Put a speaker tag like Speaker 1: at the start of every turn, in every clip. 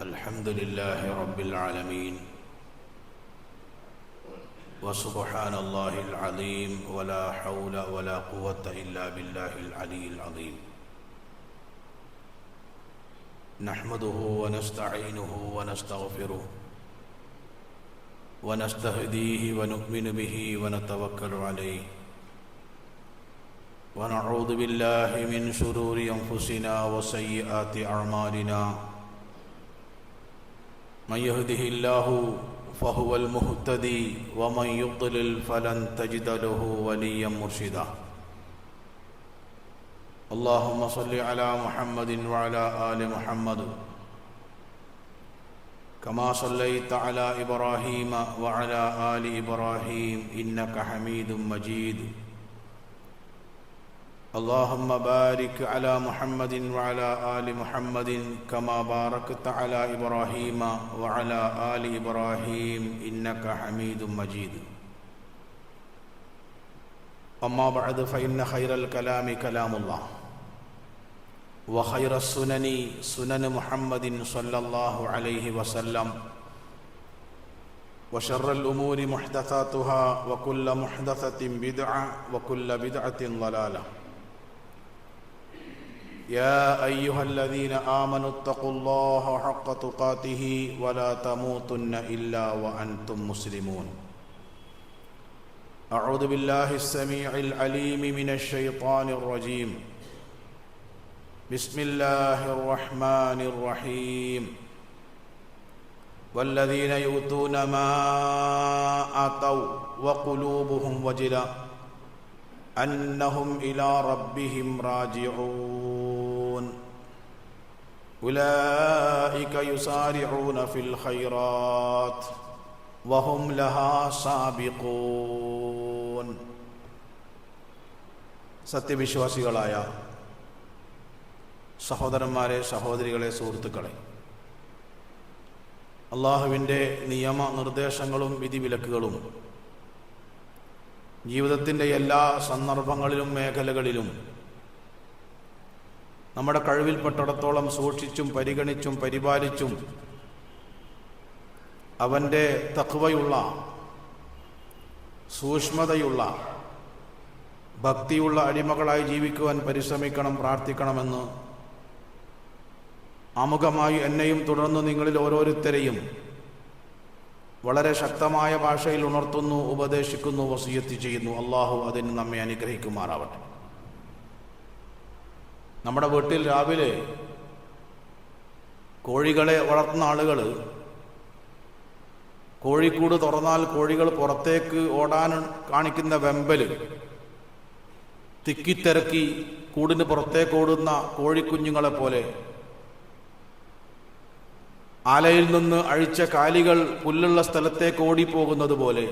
Speaker 1: الحمد لله رب العالمين وسبحان الله العظيم ولا حول ولا قوة إلا بالله العلي العظيم نحمده ونستعينه ونستغفره ونستهديه ونؤمن به ونتوكل عليه ونعوذ بالله من شرور أنفسنا وسيئات أعمالنا من يهده الله فهو المهتدي ومن يضلل فلن تجد له وليا مرشدا اللهم صل على محمد وعلى آل محمد كما صليت على إبراهيم وعلى آل إبراهيم إنك حميد مجيد اللهم بارك على محمد وعلى آل محمد كما باركت على إبراهيم وعلى آل إبراهيم إنك حميد مجيد أما بعد فإن خير الكلام كلام الله وخير السنن سنن محمد صلى الله عليه وسلم وشر الأمور محدثاتها وكل محدثة بدعة وكل بدعة ضلالة يا أيها الذين آمنوا اتقوا الله حق تقاته ولا تموتن إلا وأنتم مسلمون أعوذ بالله السميع العليم من الشيطان الرجيم بسم الله الرحمن الرحيم والذين يؤتون ما آتوا وقلوبهم وجلة أنهم إلى ربهم راجعون أولئك يسارعون في الخيرات وهم لها سابقون സത്യവിശ്വാസികളായ സഹോദരന്മാരെ, സഹോദരികളെ, സുഹൃത്തുക്കളെ, അള്ളാഹുവിൻ്റെ നിയമ നിർദ്ദേശങ്ങളും വിധിവിലക്കുകളും ജീവിതത്തിൻ്റെ എല്ലാ സന്ദർഭങ്ങളിലും മേഖലകളിലും നമ്മുടെ കഴിവിൽപ്പെട്ടിടത്തോളം സൂക്ഷിച്ചും പരിഗണിച്ചും പരിപാലിച്ചും അവൻ്റെ തഖ്വയുള്ള, സൂക്ഷ്മതയുള്ള, ഭക്തിയുള്ള അടിമകളായി ജീവിക്കുവാൻ പരിശ്രമിക്കണം, പ്രാർത്ഥിക്കണമെന്ന് ആമുഖമായി എന്നെയും തുടർന്ന് നിങ്ങളിൽ ഓരോരുത്തരെയും വളരെ ശക്തമായ ഭാഷയിൽ ഉണർത്തുന്നു, ഉപദേശിക്കുന്നു, വസിയത്ത് ചെയ്യുന്നു. അള്ളാഹു അതിന് നമ്മെ അനുഗ്രഹിക്കുമാറാവട്ടെ. നമ്മുടെ വീട്ടിൽ രാവിലെ കോഴികളെ വളർത്തുന്ന ആളുകൾ കോഴിക്കൂട് തുറന്നാൽ കോഴികൾ പുറത്തേക്ക് ഓടാൻ കാണിക്കുന്ന വെമ്പല്, തിക്കിത്തിരക്കി കൂടിന് പുറത്തേക്ക് ഓടുന്ന കോഴിക്കുഞ്ഞുങ്ങളെ പോലെ, ആലയിൽ നിന്ന് അഴിച്ച കാലികൾ പുല്ലുള്ള സ്ഥലത്തേക്ക് ഓടിപ്പോകുന്നത് പോലെ,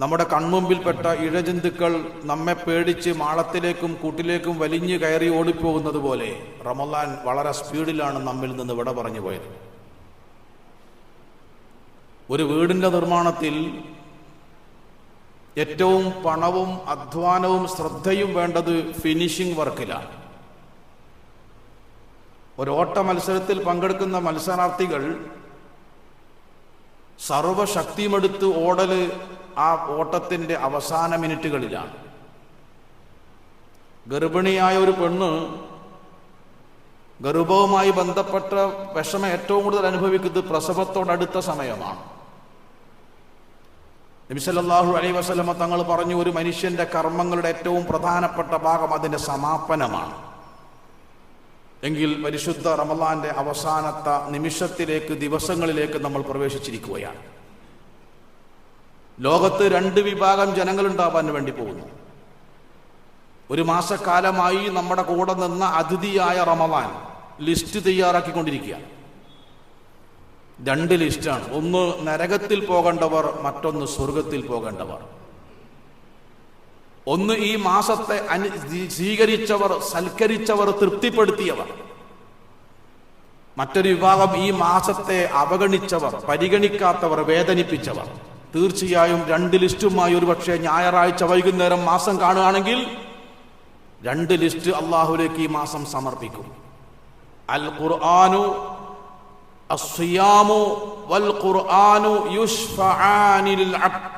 Speaker 1: നമ്മുടെ കൺമുമ്പിൽപ്പെട്ട ഇഴജന്തുക്കൾ നമ്മെ പേടിച്ച് മാളത്തിലേക്കും കൂട്ടിലേക്കും വലിഞ്ഞു കയറി ഓടിപ്പോകുന്നത് പോലെ റമളാൻ വളരെ സ്പീഡിലാണ് നമ്മിൽ നിന്ന് വിട പറഞ്ഞു പോയത്. ഒരു വീടിൻ്റെ നിർമ്മാണത്തിൽ ഏറ്റവും പണവും അധ്വാനവും ശ്രദ്ധയും വേണ്ടത് ഫിനിഷിംഗ് വർക്കിലാണ്. ഒരോട്ട മത്സരത്തിൽ പങ്കെടുക്കുന്ന മത്സരാർത്ഥികൾ സർവശക്തിയുമെടുത്ത് ഓടല് ആ ഓട്ടത്തിൻ്റെ അവസാന മിനിറ്റുകളിലാണ്. ഗർഭിണിയായ ഒരു പെണ്ണ് ഗർഭവുമായി ബന്ധപ്പെട്ട വിഷമം ഏറ്റവും കൂടുതൽ അനുഭവിക്കുന്നത് പ്രസവത്തോടടുത്ത സമയമാണ്. നബി സല്ലല്ലാഹു അലൈഹി വസല്ലമ തങ്ങൾ പറഞ്ഞു, ഒരു മനുഷ്യന്റെ കർമ്മങ്ങളുടെ ഏറ്റവും പ്രധാനപ്പെട്ട ഭാഗം അതിൻ്റെ സമാപനമാണ്. എങ്കിൽ പരിശുദ്ധ റമളാന്റെ അവസാനത്തെ നിമിഷത്തിലേക്ക്, ദിവസങ്ങളിലേക്ക് നമ്മൾ പ്രവേശിച്ചിരിക്കുകയാണ്. ലോകത്ത് രണ്ട് വിഭാഗം ജനങ്ങളുണ്ടാവാൻ വേണ്ടി പോകുന്നു. ഒരു മാസക്കാലമായി നമ്മുടെ കൂടെ നിന്ന അതിഥിയായ റമളാൻ ലിസ്റ്റ് തയ്യാറാക്കിക്കൊണ്ടിരിക്കുകയാണ്. രണ്ട് ലിസ്റ്റാണ്. ഒന്ന് നരകത്തിൽ പോകേണ്ടവർ, മറ്റൊന്ന് സ്വർഗത്തിൽ പോകേണ്ടവർ. ഒന്ന് ഈ മാസത്തെ സ്വീകരിച്ചവർ, സൽക്കരിച്ചവർ, തൃപ്തിപ്പെടുത്തിയവർ. മറ്റൊരു വിഭാഗം ഈ മാസത്തെ അവഗണിച്ചവർ, പരിഗണിക്കാത്തവർ, വേദനിപ്പിച്ചവർ. തീർച്ചയായും രണ്ട് ലിസ്റ്റുമായി ഒരുപക്ഷെ ഞായറാഴ്ച വൈകുന്നേരം മാസം കാണുകയാണെങ്കിൽ രണ്ട് ലിസ്റ്റ് അള്ളാഹുലേക്ക് ഈ മാസം സമർപ്പിക്കും. അൽ ഖുർആനു അസ്സിയാമു വൽ ഖുർആനു യുശ്ഫആനി ലിൽ അബ്ദ്.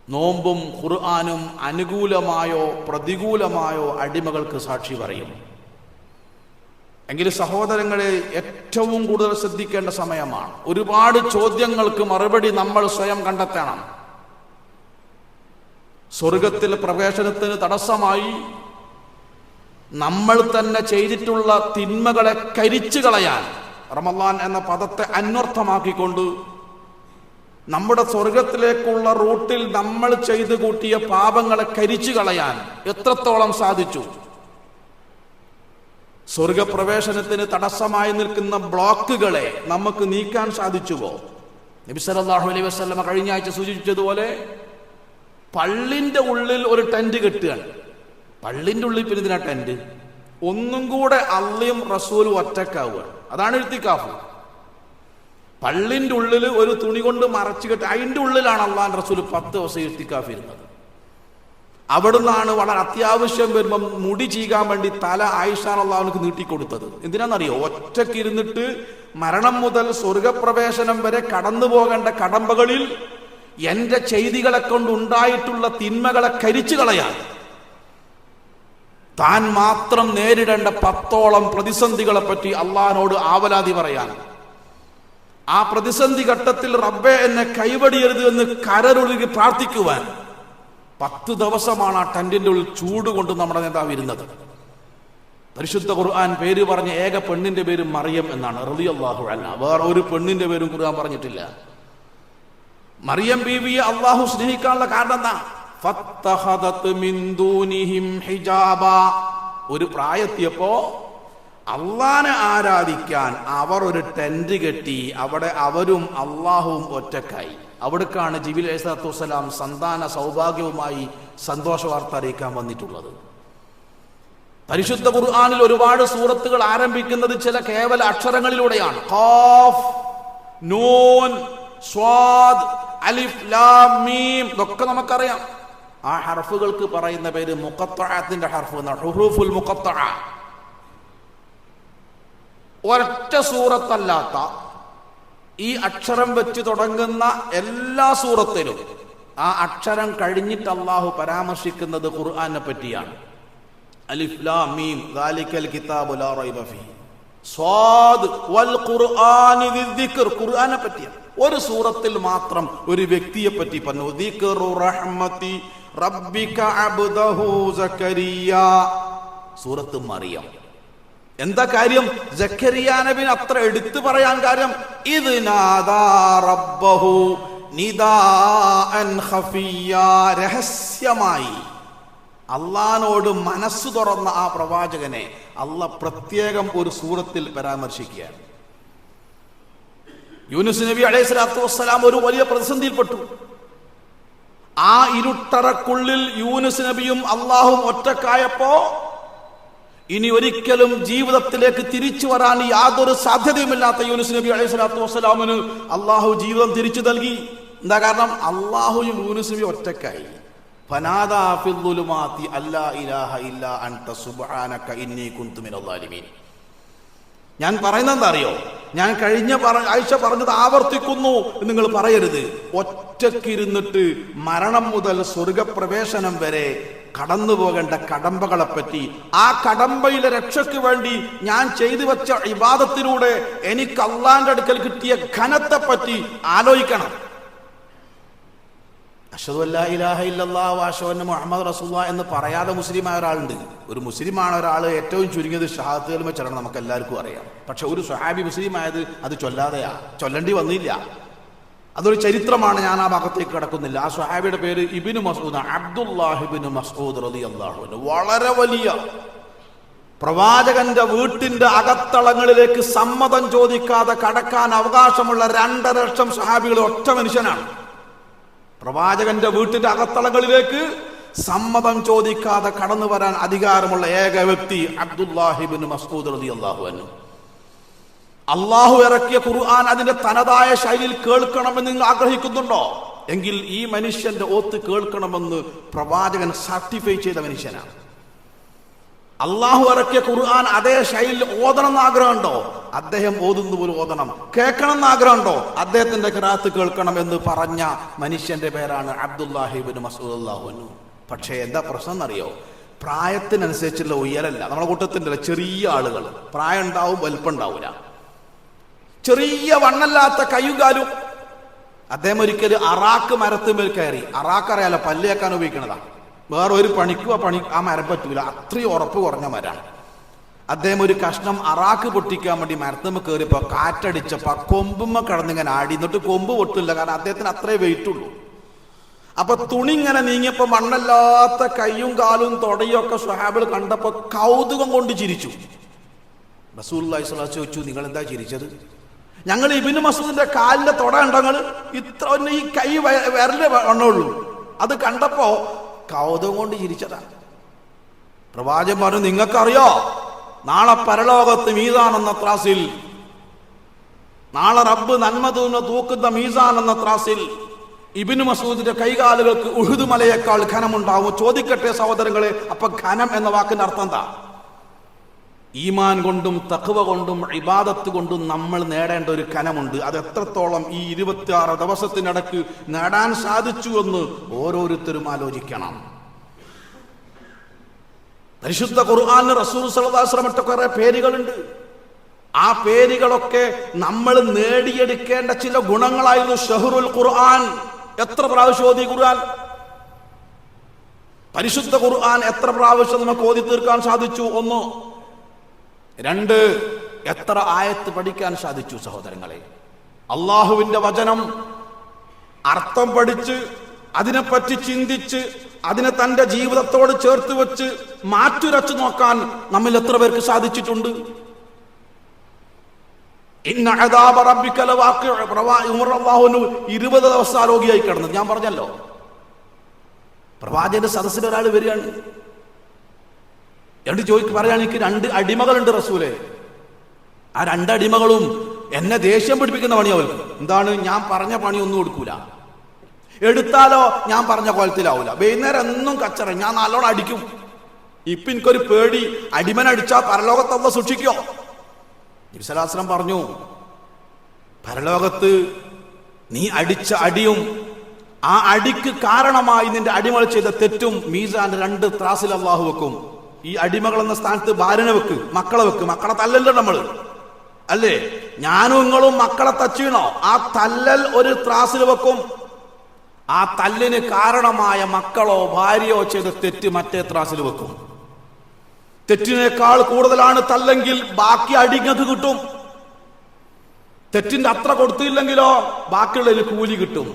Speaker 1: നോമ്പും ഖുർആനും അനുകൂലമായോ പ്രതികൂലമായോ അടിമകൾക്ക് സാക്ഷി പറയും. എങ്കിൽ സഹോദരങ്ങളെ, ഏറ്റവും കൂടുതൽ ശ്രദ്ധിക്കേണ്ട സമയമാണ്. ഒരുപാട് ചോദ്യങ്ങൾക്ക് മറുപടി നമ്മൾ സ്വയം കണ്ടെത്തണം. സ്വർഗത്തിൽ പ്രവേശനത്തിന് തടസ്സമായി നമ്മൾ തന്നെ ചെയ്തിട്ടുള്ള തിന്മകളെ കരിച്ചു കളയാൻ, റമളാൻ എന്ന പദത്തെ അന്വർത്ഥമാക്കിക്കൊണ്ട് നമ്മുടെ സ്വർഗത്തിലേക്കുള്ള റൂട്ടിൽ നമ്മൾ ചെയ്തു കൂട്ടിയ പാപങ്ങളെ കരിച്ചു കളയാൻ എത്രത്തോളം സാധിച്ചു? സ്വർഗപ്രവേശനത്തിന് തടസ്സമായി നിൽക്കുന്ന ബ്ലോക്കുകളെ നമുക്ക് നീക്കാൻ സാധിച്ചുവോ? നബി സല്ലല്ലാഹു അലൈഹി വസല്ലമ കഴിഞ്ഞ ആഴ്ച സൂചിപ്പിച്ചതുപോലെ പള്ളിന്റെ ഉള്ളിൽ ഒരു ടെന്റ് കെട്ടുകയാണ്. പള്ളിന്റെ ഉള്ളിൽ പിന്നെ ഇതിനാ ടെന്റ്? ഒന്നും കൂടെ അള്ളയും റസൂലും ഒറ്റക്കാവുകയാണ്. അതാണ് ഇഴ്തികാഫ്. പള്ളിന്റെ ഉള്ളിൽ ഒരു തുണി കൊണ്ട് മറച്ചു കെട്ടി അതിന്റെ ഉള്ളിലാണ് അള്ളാഹുവിന്റെ റസൂൽ 10 ദിവസം ഇഴ്തികാഫ് ഇരുന്നത്. അവിടുന്നാണ് വളരെ അത്യാവശ്യം വരുമ്പം മുടി ചീകാൻ വേണ്ടി തല ആയിഷ റളിയല്ലാഹുവിനക്ക് നീട്ടിക്കൊടുത്തത്. എന്തിനാണെന്നറിയോ? ഒറ്റക്കിരുന്നിട്ട് മരണം മുതൽ സ്വർഗപ്രവേശനം വരെ കടന്നു പോകേണ്ട കടമ്പകളിൽ എന്റെ ചെയ്തികളെ കൊണ്ടുണ്ടായിട്ടുള്ള തിന്മകളെ കരിച്ചു കളയാൻ, താൻ മാത്രം നേരിടേണ്ട 10ഓളം പ്രതിസന്ധികളെ പറ്റി അള്ളാഹിനോട് ആവലാതി പറയാൻ, ആ പ്രതിസന്ധി ഘട്ടത്തിൽ റബ്ബേ എന്നെ കൈവടിയരുത് എന്ന് കരളൊഴുകി പ്രാർത്ഥിക്കുവാൻ 10 ദിവസമാണ് ആ ടെന്റിന്റെ ഉള്ളിൽ ചൂട് കൊണ്ട് നമ്മുടെ നേതാവ് ഇരുന്നത്. പരിശുദ്ധ ഖുർആൻ പേര് പറഞ്ഞ ഏക പെണ്ണിന്റെ പേര് മറിയം എന്നാണ്, റളിയല്ലാഹു അൻഹ. വേറെ ഒരു പെണ്ണിന്റെ പേരും ഖുർആൻ പറഞ്ഞിട്ടില്ല. മറിയം ബീവിയെ അള്ളാഹു സ്നേഹിക്കാനുള്ള കാരണം എന്താ? ഫത്തഖദത് മിൻ ദൂനിഹിം ഹിജാബ. ഒരു പ്രായത്തിയപ്പോ അള്ളാനെ ആരാധിക്കാൻ അവർ ഒരു ടെന്റ് കെട്ടി. അവിടെ അവരും അള്ളാഹുവും ഒറ്റക്കായി. അവിടേക്കാണ് ജിബ്രീൽ അലൈഹിസ്സലാത്തു വസ്സലാം സന്താന സൗഭാഗ്യവുമായി സന്തോഷ വാർത്ത അറിയിക്കാൻ വന്നിട്ടുള്ളത്. പരിശുദ്ധ ഖുർആനിൽ ഒരുപാട് സൂറത്തുകൾ ആരംഭിക്കുന്നത് ചില കേവല അക്ഷരങ്ങളിലൂടെയാണ്. ഖാഫ്, നൂൻ, സ്വാദ്, അലിഫ്, ലാം, മീം. ഇതൊക്കെ നമുക്കറിയാം. ആ ഹർഫുകൾക്ക് പറയുന്ന പേര് മുഖത്തഅത്തിന്റെ ഹർഫ് എന്നാണ്, ഹുറൂഫുൽ മുഖത്തഅ. ഒരൊറ്റ സൂറത്തല്ലാത്ത ഈ അക്ഷരം വെച്ച് തുടങ്ങുന്ന എല്ലാ സൂറത്തിലും ആ അക്ഷരം കഴിഞ്ഞിട്ട് അള്ളാഹു പരാമർശിക്കുന്നത് ഖുർആനെ പറ്റിയാണ്. അലിഫ് ലാം മീം ദാലിക്കൽ കിതാബു ലാ റൈബ ഫീഹി. സ്വാദ് വൽ ഖുർആനി ദിക്ർ, ഖുർആനെ പറ്റിയാണ്. ഒരു സൂറത്തിൽ മാത്രം ഒരു വ്യക്തിയെ പറ്റി പറഞ്ഞു, ദിക്റു റഹ്മതി റബ്ബിക അബ്ദഹു സക്കരിയ. സൂറത്ത് മറിയം. എന്താ കാര്യം? സക്കരിയ നബിനെ അത്ര എടുത്തു പറയാൻ കാര്യം, ഇദ് നാദാ റബ്ബഹു നിദാഅൻ ഖഫിയ. രഹസ്യമായി അള്ളാഹിനോട് മനസ്സ് തുറന്ന ആ പ്രവാചകനെ അള്ളാഹ് പ്രത്യേകം ഒരു സൂറത്തിൽ പരാമർശിക്കുകയാണ്. യൂനുസ് നബി അലൈഹിസ്സലാത്തു വസ്സലാം ഒരു വലിയ പ്രതിസന്ധിയിൽപ്പെട്ടു. ആ ഇരുട്ടറക്കുള്ളിൽ യൂനുസ് നബിയും അള്ളാഹും ഒറ്റക്കായപ്പോ ഇനി ഒരിക്കലും ജീവിതത്തിലേക്ക് തിരിച്ചു വരാൻ യാതൊരു സാധ്യതയുമില്ലാത്ത യൂനുസ് നബി അലൈഹിസ്സലാത്തു വസ്സലാമിന് അള്ളാഹു ജീവിതം തിരിച്ചു നൽകി. എന്താ കാരണം? അള്ളാഹുയും യൂനുസ് നബി ഒറ്റക്കായി. ഫനാദാ ഫിൽ ദുലുമാതി അല്ലാ ഇലാഹ ഇല്ലാ അൻത സുബ്ഹാനക ഇന്നി കുൻതു മിനൽ ളാലിമീൻ. ഞാൻ പറയുന്നത് എന്താ അറിയോ? ഞാൻ കഴിഞ്ഞ ആഴ്ച പറഞ്ഞത് ആവർത്തിക്കുന്നു എന്ന് നിങ്ങൾ പറയരുത്. ഒറ്റക്കിരുന്നിട്ട് മരണം മുതൽ സ്വർഗപ്രവേശനം വരെ കടന്നു പോകേണ്ട കടമ്പകളെ പറ്റി, ആ കടമ്പയിലെ രക്ഷയ്ക്ക് വേണ്ടി ഞാൻ ചെയ്തു വെച്ച ഇബാദത്തിലൂടെ എനിക്ക് അള്ളാന്റെ അടുക്കൽ കിട്ടിയ ഘനത്തെ പറ്റി ആലോചിക്കണം. അഷ്ഹദു അല്ലാ ഇലാഹ ഇല്ലല്ലാഹു വഅഷ്ഹദു അന്ന മുഹമ്മദ് റസൂലുള്ളാഹി എന്ന് പറയാതെ മുസ്ലിമായ ഒരാളുണ്ട്. ഒരു മുസ്ലിമാണ് ഒരാൾ ഏറ്റവും ചുരുങ്ങിയത് ഷഹാദത്ത് കലിമ ചൊല്ലണം, നമുക്ക് എല്ലാവർക്കും അറിയാം. പക്ഷെ ഒരു സ്വഹാബി മുസ്ലിമായത് അത് ചൊല്ലാതെയാ, ചൊല്ലേണ്ടി വന്നില്ല. അതൊരു ചരിത്രമാണ്, ഞാൻ ആ ഭാഗത്തേക്ക് കിടക്കുന്നില്ല. ആ സ്വഹാബിയുടെ പേര് ഇബ്നു മസ്ഊദ്, അബ്ദുല്ലാഹ് ഇബ്നു മസ്ഊദ് റളിയല്ലാഹു അൻഹു. വളരെ വലിയ പ്രവാചകന്റെ വീട്ടിന്റെ അകത്തളങ്ങളിലേക്ക് സമ്മതം ചോദിക്കാതെ കടക്കാൻ അവകാശമുള്ള 2.5 ലക്ഷം സ്വഹാബികൾ ഒറ്റ മനുഷ്യനാണ്. പ്രവാചകന്റെ വീട്ടിന്റെ അകത്തളങ്ങളിലേക്ക് സമ്മതം ചോദിക്കാതെ കടന്നു വരാൻ അധികാരമുള്ള ഏക വ്യക്തി അബ്ദുല്ലാഹ് ഇബ്നു മസ്ഊദ് റളിയല്ലാഹു അൻഹു. അള്ളാഹു ഇറക്കിയ ഖുർആൻ അതിന്റെ തനതായ ശൈലിയിൽ കേൾക്കണമെന്ന് നിങ്ങൾ ആഗ്രഹിക്കുന്നുണ്ടോ? എങ്കിൽ ഈ മനുഷ്യന്റെ ഓത്ത് കേൾക്കണമെന്ന് പ്രവാചകൻ സർട്ടിഫൈ ചെയ്ത മനുഷ്യനാണ്. അള്ളാഹു ഇറക്കിയ ഖുർആൻ അതേ ശൈലിയിൽ ഓതണം എന്ന് ആഗ്രഹമുണ്ടോ? അദ്ദേഹം ഓതുന്ന പോലെ ഓതണം. കേൾക്കണം എന്ന് ആഗ്രഹമുണ്ടോ? അദ്ദേഹത്തിന്റെ ഖിറാഅത്ത് കേൾക്കണം എന്ന് പറഞ്ഞ മനുഷ്യന്റെ പേരാണ് അബ്ദുല്ലാഹി ഇബ്നു മസ്ഊദ് റളിയല്ലാഹു അൻഹു. പക്ഷേ എന്താ പ്രശ്നം എന്നറിയോ? പ്രായത്തിനനുസരിച്ചുള്ള ഉയരല്ല. നമ്മുടെ കൂട്ടത്തിന്റെ ചെറിയ ആളുകൾ പ്രായം ഉണ്ടാവും, വലിപ്പം ഉണ്ടാവില്ല, ചെറിയ വണ്ണല്ലാത്ത കയ്യും കാലും. അദ്ദേഹം ഒരിക്കലും അറാക്ക് മരത്തുമേൽ കയറി. അറാക്ക് അറിയാലോ, പല്ലേക്കാൻ ഉപയോഗിക്കണതാ. വേറെ ഒരു പണിക്കും ആ മരം പറ്റൂല, അത്രയും ഉറപ്പ് കുറഞ്ഞ മരമാണ്. അദ്ദേഹം ഒരു കഷ്ണം അറാക്ക് പൊട്ടിക്കാൻ വേണ്ടി മരത്തുമ്മ കയറിയപ്പോ കാറ്റടിച്ചപ്പോ കൊമ്പുമ്മ കിടന്നിങ്ങനെ ആടി. എന്നിട്ട് കൊമ്പ് പൊട്ടില്ല, കാരണം അദ്ദേഹത്തിന് അത്രേ വെയിറ്റ് ഉള്ളൂ. അപ്പൊ തുണി ഇങ്ങനെ നീങ്ങിയപ്പോ മണ്ണല്ലാത്ത കയ്യും കാലും തൊടയും ഒക്കെ സ്വഹാബികൾ കണ്ടപ്പോ കൗതുകം കൊണ്ട് ചിരിച്ചു. റസൂലുള്ളാഹി സ്വല്ലല്ലാഹു അലൈഹി വസല്ലം ചോദിച്ചു, നിങ്ങൾ എന്താ ചിരിച്ചത്? ഞങ്ങൾ ഇബ്നു മസ്ഊദിന്റെ കാലിന്റെ തൊട ഉണ്ടങ്ങൾ ഇത്ര ഈ കൈ വിരല് വണ്ണുള്ളൂ, അത് കണ്ടപ്പോ കൗതുകം കൊണ്ട് ചിരിച്ചതാണ്. പ്രവാചകൻ പറഞ്ഞു, നിങ്ങൾക്കറിയോ നാളെ പരലോകത്ത് മീസാൻ എന്ന ത്രാസിൽ, നാളെ റബ്ബ് നന്മ തൂക്കുന്ന മീസാൻ എന്ന ത്രാസിൽ ഇബ്നു മസ്ഊദിന്റെ കൈകാലുകൾക്ക് ഉഹുദ് മലയേക്കാൾ ഘനമുണ്ടാവും. ചോദിക്കട്ടെ സഹോദരങ്ങളെ, അപ്പൊ ഘനം എന്ന വാക്കിന്റെ അർത്ഥം എന്താ? ഈമാൻ കൊണ്ടും തഖ്വ കൊണ്ടും ഇബാദത്ത് കൊണ്ടും നമ്മൾ നേടേണ്ട ഒരു ഘനമുണ്ട്. അത് എത്രത്തോളം ഈ 26 ദിവസത്തിനിടക്ക് നേടാൻ സാധിച്ചു എന്ന് ഓരോരുത്തരും ആലോചിക്കണം. പരിശുദ്ധ ഖുർആനിൽ റസൂൽ സ്വല്ലല്ലാഹു അലൈഹി വസല്ലം കുറെ പേരുകളുണ്ട്. ആ പേരുകളൊക്കെ നമ്മൾ നേടിയെടുക്കേണ്ട ചില ഗുണങ്ങളായിരുന്നു. ഷഹ്റുൽ ഖുർആൻ, എത്ര പ്രാവശ്യം ഓതി ഖുർആൻ? പരിശുദ്ധ ഖുർആൻ എത്ര പ്രാവശ്യം നമുക്ക് ഓതി തീർക്കാൻ സാധിച്ചു? 1. 2, എത്ര ആയത്ത് പഠിക്കാൻ സാധിച്ചു? സഹോദരങ്ങളെ, അള്ളാഹുവിന്റെ വചനം അർത്ഥം പഠിച്ച് അതിനെപ്പറ്റി ചിന്തിച്ച് അതിനെ തന്റെ ജീവിതത്തോട് ചേർത്ത് വെച്ച് മാറ്റുരച്ചു നോക്കാൻ നമ്മിൽ എത്ര പേർക്ക് സാധിച്ചിട്ടുണ്ട്? ഇന്ന അദാബ റബ്ബിക ലവാഖിഉ. ഉമർ റളിയല്ലാഹു അൻഹു 20 ദിവസം ആരോഗ്യമായി കിടന്നത് ഞാൻ പറഞ്ഞല്ലോ. പ്രവാചകന്റെ സദസ്സിൽ ഒരാൾ വരികയാണ്, എന്നിട്ട് പറയാണ്, എനിക്ക് 2 അടിമകളുണ്ട് റസൂലേ. ആ 2 അടിമകളും എന്നെ ദേഷ്യം പിടിപ്പിക്കുന്ന പണി അവർക്ക്. എന്താണ്? ഞാൻ പറഞ്ഞ പണി ഒന്നും കൊടുക്കൂല, എടുത്താലോ ഞാൻ പറഞ്ഞ കോലത്തിലാവൂല, വൈകുന്നേരം എന്നും കച്ചറ, ഞാൻ നല്ലോണം അടിക്കും. ഇപ്പൊ എനിക്കൊരു പേടി, അടിമനടിച്ചാ പരലോകത്തല്ല സൂക്ഷിക്കോ? നബി സല്ലല്ലാഹു അലൈഹി വസല്ലം പറഞ്ഞു, പരലോകത്ത് നീ അടിച്ച അടിയും ആ അടിക്ക് കാരണമായി നിന്റെ അടിമകൾ ചെയ്ത തെറ്റും മീസാന്റെ 2 ത്രാസിൽ അള്ളാഹു വെക്കും. ഈ അടിമകൾ എന്ന സ്ഥാനത്ത് ഭാര്യനെ വെക്ക്, മക്കളെ വെക്ക്. മക്കളെ തല്ലല്ലോ നമ്മള്, അല്ലേ? ഞാനും നിങ്ങളും മക്കളെ തച്ചീണോ? ആ തല്ലൽ ഒരു ത്രാസിൽ വെക്കും. ആ തല്ലിന് കാരണമായ മക്കളോ ഭാര്യയോ ചെയ്ത തെറ്റ് മറ്റേ ത്രാസിൽ വെക്കും. തെറ്റിനേക്കാൾ കൂടുതലാണ് തല്ലെങ്കിൽ ബാക്കി അടിങ്ങത് കിട്ടും. തെറ്റിന്റെ അത്ര കൊടുത്തില്ലെങ്കിലോ ബാക്കിയുള്ളതിൽ കൂലി കിട്ടും.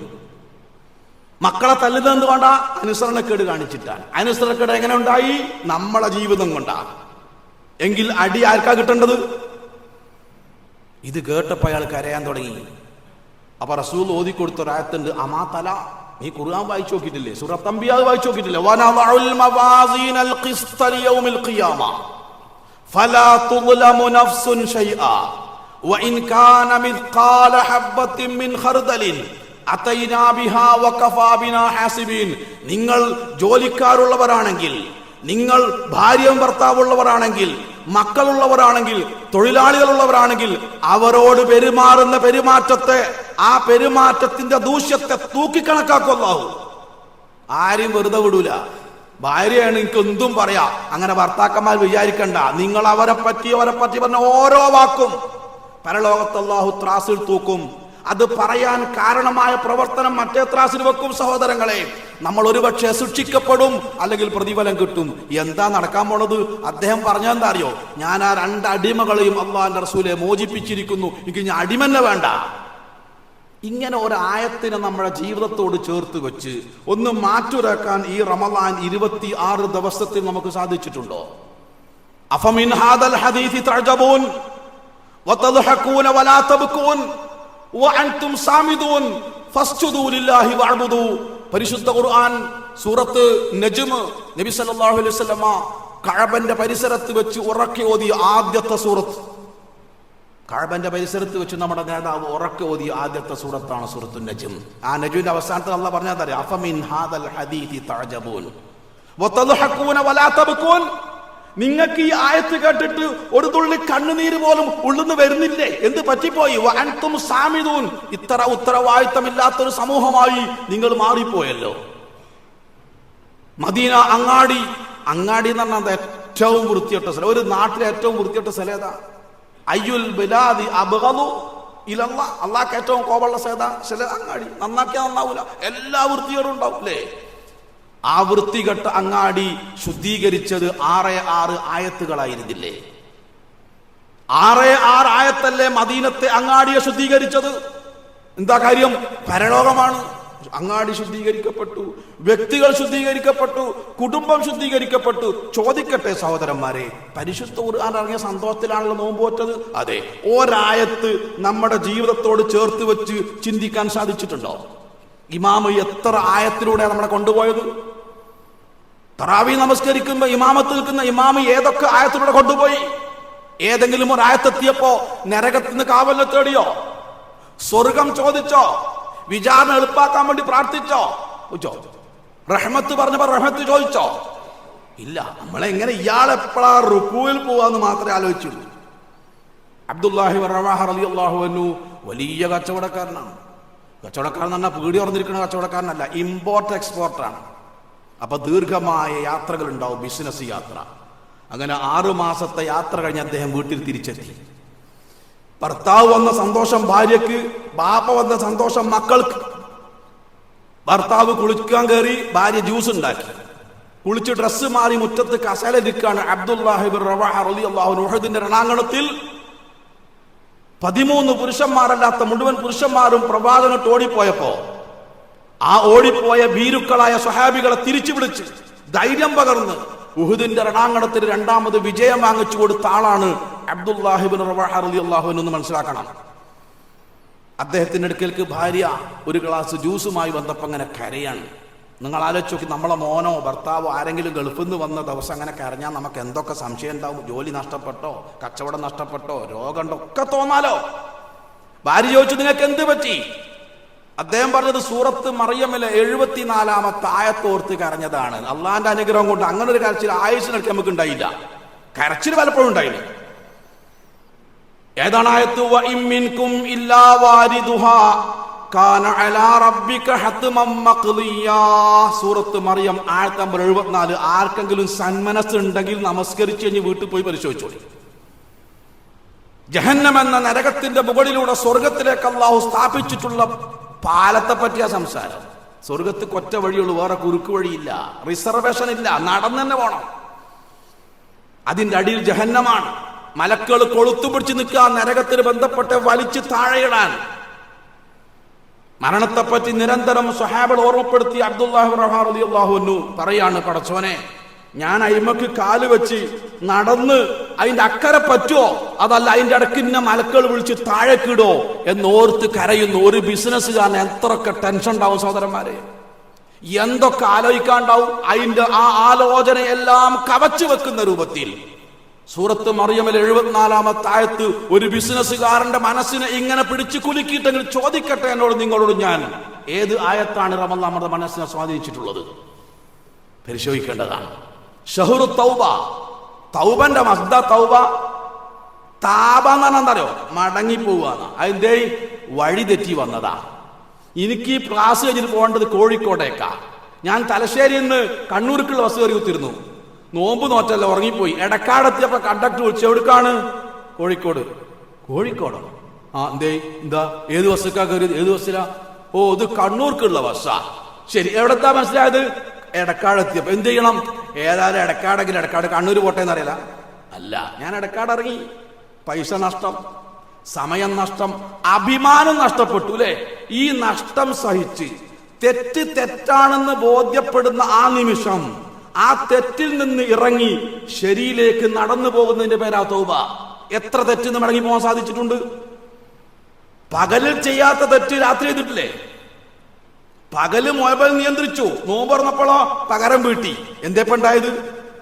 Speaker 1: മക്കളെ തല്ലുന്നത് എന്തുകൊണ്ടാ? അനുസരണക്കേട് കാണിച്ചിട്ടാണ്. അനുസരണക്കേട് എങ്ങനെ ഉണ്ടായി? നമ്മളെ ജീവിതം കൊണ്ടാ. എങ്കിൽ അടി ആർക്കാ കിട്ടേണ്ടത്? ഇത് കേട്ടപ്പോ അയാൾ കരയാൻ തുടങ്ങി. അപ്പൊ റസൂൽ ഓതിക്കൊടുത്തൊരായത്തുണ്ട്, അമാ തല. നീ ഖുർആൻ വായിച്ചു നോക്കിയിട്ടില്ലേ? സൂറത്ത് അംബിയാ വായിച്ചു നോക്കിയിട്ടില്ലേ? വനദഉൽ മവാസീനൽ ഖിസ്ത ലിയൗമിൽ ഖിയാമ ഫലാ തുളമു നഫ്സുൻ ശൈആ വഇൻ കാന മിത്ഖാല ഹബ്ബത്തിൻ മിൻ ഖർദലിൻ അതൈനാ ബിഹാ വകഫാ ബിനാ ഹാസിബീൻ. നിങ്ങൾ ജോലിക്കാരുള്ളവരാണെങ്കിൽ, നിങ്ങൾ ഭാര്യയും ഭർത്താവുള്ളവരാണെങ്കിൽ, മക്കളുള്ളവരാണെങ്കിൽ, തൊഴിലാളികളുള്ളവരാണെങ്കിൽ അവരോട് പെരുമാറുന്ന പെരുമാറ്റത്തെ, ആ പെരുമാറ്റത്തിന്റെ ദൂഷ്യത്തെ തൂക്കിക്കണക്കാക്കും അല്ലാഹു. ആരും വെറുതെ വിടൂല. ഭാര്യയാണ് എനിക്ക് എന്തും പറയാ, അങ്ങനെ ഭർത്താക്കന്മാർ വിചാരിക്കണ്ട. നിങ്ങൾ അവരെ പറ്റി പറഞ്ഞ ഓരോ വാക്കും പരലോകത്ത് അല്ലാഹു ത്രാസിൽ തൂക്കും. അത് പറയാൻ കാരണമായ പ്രവർത്തനം മറ്റേ ത്രാസിൽ വെക്കും. സഹോദരങ്ങളെ, നമ്മൾ ഒരുപക്ഷെ ശിക്ഷിക്കപ്പെടും, അല്ലെങ്കിൽ പ്രതിഫലം കിട്ടും. എന്താ നടക്കാൻ പോണത്? അദ്ദേഹം പറഞ്ഞെന്താ അറിയോ? ഞാൻ ആ 2 അടിമകളെയും അള്ളാഹുവിന്റെ റസൂലെ മോചിപ്പിച്ചിരിക്കുന്നു, എനിക്ക് ഞാൻ അടിമന്നെ വേണ്ട. ഇങ്ങനെ ഒരായത്തിനെ നമ്മുടെ ജീവിതത്തോട് ചേർത്ത് വെച്ച് ഒന്ന് മാറ്റുരക്കാൻ ഈ റമളാൻ 26 ദിവസത്തിൽ നമുക്ക് സാധിച്ചിട്ടുണ്ടോ? അഫമിൻ ഹാദൽ ഹദീസി തഅജബൂൻ വതദ്ഹഖൂന വലാ തബ്കൂൻ വഅൻതും സാമിദൂൻ ഫസ്ജുദൂ ലില്ലാഹി വഅബ്ദൂ. പരിശുദ്ധ ഖുർആൻ സൂറത്ത് നജ്മ് നബി സല്ലല്ലാഹു അലൈഹി വസല്ലമ കഅബന്റെ പരിസരത്ത് വെച്ച് ഉറക്കെ ഓതിയ ആദ്യത്തെ സൂറത്ത്. കഅബന്റെ പരിസരത്ത് വെച്ച് നമ്മുടെ നേതാവ് ഉറക്കെ ഓതിയ ആദ്യത്തെ സൂറത്താണ് സൂറത്തു നജ്മ്. ആ നജ്മിന്റെ അവസാനത്തിൽ അല്ലാഹു പറഞ്ഞാൽ അഫമിൻ ഹാദൽ ഹദീസി തഅജബൂൻ വതദ്ഹഖൂന വലാ തബ്കൂൻ. നിങ്ങൾക്ക് ഈ ആയത്ത് കേട്ടിട്ട് ഒരു തുള്ളി കണ്ണുനീര് പോലും ഉള്ളുന്ന് വരുന്നില്ലേ? എന്ത് പറ്റിപ്പോയി? വഅൻതും സാമിദൂൻ, ഇത്ര ഉത്തരവാദിത്തമില്ലാത്തൊരു സമൂഹമായി നിങ്ങൾ മാറിപ്പോയല്ലോ. മദീന അങ്ങാടി എന്ന് പറഞ്ഞാൽ ഏറ്റവും വൃത്തികെട്ട സ്ഥലം. ഒരു നാട്ടിലെ ഏറ്റവും വൃത്തികെട്ട സ്ഥലം ഏതാ? അയ്യുൽ ബിലാദി അബ്ഗദു ഇലല്ലാഹ്, അള്ളാഹ്ക്ക് ഏറ്റവും കോപമുള്ള സ്ഥലം അങ്ങാടി. നന്നാക്കിയാൽ നന്നാവൂല, എല്ലാ വൃത്തികേടും ഉണ്ടാവും അല്ലേ? ആ വൃത്തികെട്ട അങ്ങാടി ശുദ്ധീകരിച്ചത് 6 ആയത്തുകളായിരുന്നില്ലേ? 6 ആയത്തല്ലേ മദീനത്തെ അങ്ങാടിയെ ശുദ്ധീകരിച്ചത്? എന്താ കാര്യം? പരലോകമാണ്. അങ്ങാടി ശുദ്ധീകരിക്കപ്പെട്ടു, വ്യക്തികൾ ശുദ്ധീകരിക്കപ്പെട്ടു, കുടുംബം ശുദ്ധീകരിക്കപ്പെട്ടു. ചോദിക്കട്ടെ സഹോദരന്മാരെ, പരിശുദ്ധ ഖുർആൻ ഇറങ്ങിയ സന്തോഷത്തിലാണല്ലോ നോമ്പ് പോറ്റത്. അതെ, ഒരായത്ത് നമ്മുടെ ജീവിതത്തോട് ചേർത്ത് വെച്ച് ചിന്തിക്കാൻ സാധിച്ചിട്ടുണ്ടോ? ഇമാമ് എത്ര ആയത്തിലൂടെ നമ്മളെ കൊണ്ടുപോയത്? തറാവി നമസ്കരിക്കുമ്പോ ഇമാമത്ത് നിൽക്കുന്ന ഇമാമ് ഏതൊക്കെ ആയത്തിലൂടെ കൊണ്ടുപോയി? ഏതെങ്കിലും ഒരു ആയത്തെത്തിയപ്പോ നരകത്തിന് കാവലിനെ തേടിയോ? സ്വർഗം ചോദിച്ചോ? വിചാരണ എളുപ്പാക്കാൻ വേണ്ടി പ്രാർത്ഥിച്ചോ? റഹ്മത്ത് പറഞ്ഞപ്പോ റഹ്മത്ത് ചോദിച്ചോ? ഇല്ല. നമ്മളെങ്ങനെ ഇയാളെപ്പോഴാ റുക്കൂയിൽ പോവാന്ന് മാത്രമേ ആലോചിച്ചുള്ളൂ. അബ്ദുല്ലാഹി റവാഹ റളിയല്ലാഹു അൻഹു വലിയ കച്ചവടക്കാരനാണ്. കച്ചവടക്കാരൻ പറഞ്ഞാൽ പീടി തുറന്നിരിക്കുന്ന കച്ചവടക്കാരനല്ല, ഇമ്പോർട്ട് എക്സ്പോർട്ടാണ്. അപ്പൊ ദീർഘമായ യാത്രകൾ ഉണ്ടാവും, ബിസിനസ് യാത്ര. അങ്ങനെ 6 മാസത്തെ യാത്ര കഴിഞ്ഞ് അദ്ദേഹം വീട്ടിൽ തിരിച്ചെത്തി. ഭർത്താവ് വന്ന സന്തോഷം ഭാര്യക്ക്, ബാപ്പ വന്ന സന്തോഷം മക്കൾക്ക്. ഭർത്താവ് കുളിക്കാൻ കയറി, ഭാര്യ ജ്യൂസ് ഉണ്ടാക്കി. കുളിച്ച് ഡ്രസ്സ് മാറി മുറ്റത്ത് കസേലയിരിക്കാണ് അബ്ദുല്ലാഹി റവാഹ റളിയല്ലാഹു അൻഹു. ഉഹദിന്റെ രണാങ്കണത്തിൽ 13 പുരുഷന്മാരല്ലാത്ത മുഴുവൻ പുരുഷന്മാരും പ്രവാചകനോട്ട് ഓടിപ്പോയപ്പോ ആ ഓടിപ്പോയ ഭീരുക്കളായ സ്വഹാബികളെ തിരിച്ചു വിളിച്ച് ധൈര്യം പകർന്ന് ഉഹദിന്റെ രണാങ്കണത്തിൽ 2ാമത് വിജയം വാങ്ങിച്ചു കൊടുത്ത ആളാണ് അബ്ദുല്ലാഹി റവാഹ റളിയല്ലാഹു അൻഹു എന്ന് മനസ്സിലാക്കണം. അദ്ദേഹത്തിന്റെ അടുക്കലേക്ക് ഭാര്യ ഒരു ഗ്ലാസ് ജ്യൂസുമായി വന്നപ്പോ അങ്ങനെ കരയാണ്. നിങ്ങൾ ആലോചിച്ച് നോക്കി, നമ്മളെ മോനോ ഭർത്താവോ ആരെങ്കിലും ഗൾഫിൽ നിന്ന് വന്ന ദിവസം അങ്ങനെ കരഞ്ഞാൽ നമുക്ക് എന്തൊക്കെ സംശയം ഉണ്ടാവും? ജോലി നഷ്ടപ്പെട്ടോ, കച്ചവടം നഷ്ടപ്പെട്ടോ, രോഗമുണ്ടോ ഒക്കെ തോന്നാലോ. ഭാര്യ ചോദിച്ചു, നിങ്ങൾക്ക് എന്ത് പറ്റി? അദ്ദേഹം പറഞ്ഞത് സൂറത്ത് മറിയമിലെ 74-ാമത്തെ ആയത്തോർത്ത് കരഞ്ഞതാണ്. അള്ളാന്റെ അനുഗ്രഹം കൊണ്ട് അങ്ങനെ ഒരു കരച്ചിൽ ആയുസിനൊക്കെ നമുക്ക് ഉണ്ടായില്ല. കരച്ചിൽ പലപ്പോഴും ഉണ്ടായില്ല. ഏതാണ് ആയത്ത്? വഇൻ മിൻകും ഇല്ലാ വാരിദുഹാ കാന അലാ റബ്ബിക ഹത്മം മഖ്ദിയാ. സൂറത്ത് മറിയം ആയത്ത് നമ്പർ 74. ആർക്കെങ്കിലും സന്മനസ് ഉണ്ടെങ്കിൽ നമസ്കരിച്ച് കഴിഞ്ഞ് വീട്ടിൽ പോയി പരിശോധിച്ചോളി. ജഹന്നം എന്ന നരകത്തിന്റെ മുകളിലൂടെ സ്വർഗത്തിലേക്ക് അല്ലാഹു സ്ഥാപിച്ചിട്ടുള്ള പാലത്തെ പറ്റിയ സംസാരം. സ്വർഗത്ത് ഒറ്റ വഴിയുള്ളൂ, വേറെ കുറുക്ക് വഴിയില്ല, റിസർവേഷൻ ഇല്ല, നടന്നു തന്നെ പോണം. അതിന്റെ അടിയിൽ ജഹന്നമാണ്. മലക്കുകൾ കൊളുത്തുപിടിച്ച് നിൽക്കുക, നരകത്തിന് ബന്ധപ്പെട്ട് വലിച്ച് താഴെയിടാൻ. മരണത്തെപ്പറ്റി നിരന്തരം സ്വഹാബികൾ ഓർമ്മപ്പെടുത്തി അബ്ദുല്ലാഹി റളിയല്ലാഹു അൻഹു പറയാണ്, പടച്ചോനെ, ഞാൻ അയിമക്ക് കാല് വെച്ച് നടന്ന് അതിന്റെ അക്കരെ പറ്റുമോ, അതല്ല അതിന്റെ ഇടയ്ക്ക് ഇന്ന മലക്കുകൾ വിളിച്ച് താഴെക്കിടോ എന്നോർത്ത് കരയുന്നു. ഒരു ബിസിനസ്സുകാരൻ എത്രയൊക്കെ ടെൻഷൻ ഉണ്ടാവും സഹോദരന്മാരെ, എന്തൊക്കെ ആലോചിക്കാണ്ടാവും. അതിന്റെ ആ ആലോചനയെല്ലാം കവച്ചു വെക്കുന്ന രൂപത്തിൽ സൂറത്ത് മറിയമിൽ 74-ാമത്തെ ആയത്ത് ഒരു ബിസിനസ്സുകാരന്റെ മനസ്സിനെ ഇങ്ങനെ പിടിച്ചു കുലുക്കിയിട്ടെങ്കിൽ ചോദിക്കട്ടെ എന്നോട് നിങ്ങളോട് ഞാൻ, ഏത് ആയത്താണ് റമളാൻ നമ്മുടെ മനസ്സിനെ സ്വാധീനിച്ചിട്ടുള്ളത്? പരിശോധിക്കേണ്ടതാണ്. ഷഹ്റു തൗബ, തൗബന്റെ മസ്ദ തൗബ. താപ എന്ന് പറഞ്ഞാൽ എന്താ അറിയോ? മടങ്ങിപ്പോവാണ്. അതിന്റെ വഴി തെറ്റി വന്നതാ. എനിക്ക് ഈ ക്ലാസ് കഴിഞ്ഞിട്ട് പോകേണ്ടത് കോഴിക്കോടേക്കാ. ഞാൻ തലശ്ശേരിയിൽ നിന്ന് കണ്ണൂർക്കുള്ള ബസ് കയറി കുത്തിരുന്നു. നോമ്പ് നോറ്റല്ല, ഉറങ്ങിപ്പോയി. എടക്കാടെത്തിയപ്പോ കണ്ടക്ടർ വിളിച്ചു, എവിടേക്കാണ്? കോഴിക്കോട്. കോഴിക്കോടോ? ആ, എന്താ ഏത് ബസ്സൊക്കെ കയറിയത്? ഏത് ബസ്സിലാ? ഓ, ഇത് കണ്ണൂർക്കുള്ള ബസ്സാ. ശരി, എവിടെത്താ മനസ്സിലായത്? എടക്കാടെത്തിയപ്പോ എന്ത് ചെയ്യണം? ഏതായാലും എടക്കാടെങ്കിലും എടക്കാട് കണ്ണൂർ പോട്ടേന്ന് അറിയില്ല. അല്ല, ഞാൻ എടക്കാട് ഇറങ്ങി. പൈസ നഷ്ടം, സമയം നഷ്ടം, അഭിമാനം നഷ്ടപ്പെട്ടു അല്ലെ? ഈ നഷ്ടം സഹിച്ച് തെറ്റ് തെറ്റാണെന്ന് ബോധ്യപ്പെടുന്ന ആ നിമിഷം ആ തെറ്റിൽ നിന്ന് ഇറങ്ങി ശരിയിലേക്ക് നടന്നു പോകുന്നതിന്റെ പേരാ തൗബ. എത്ര തെറ്റിന്ന് മടങ്ങി പോകാൻ സാധിച്ചിട്ടുണ്ട്? പകലിൽ ചെയ്യാത്ത തെറ്റ് രാത്രി ചെയ്തിട്ടില്ലേ? പകല് മൊബൈൽ നിയന്ത്രിച്ചു, നോമ്പ് തുറന്നപ്പോഴോ പകരം വീട്ടി. എന്തേപ്പ ഉണ്ടായത്?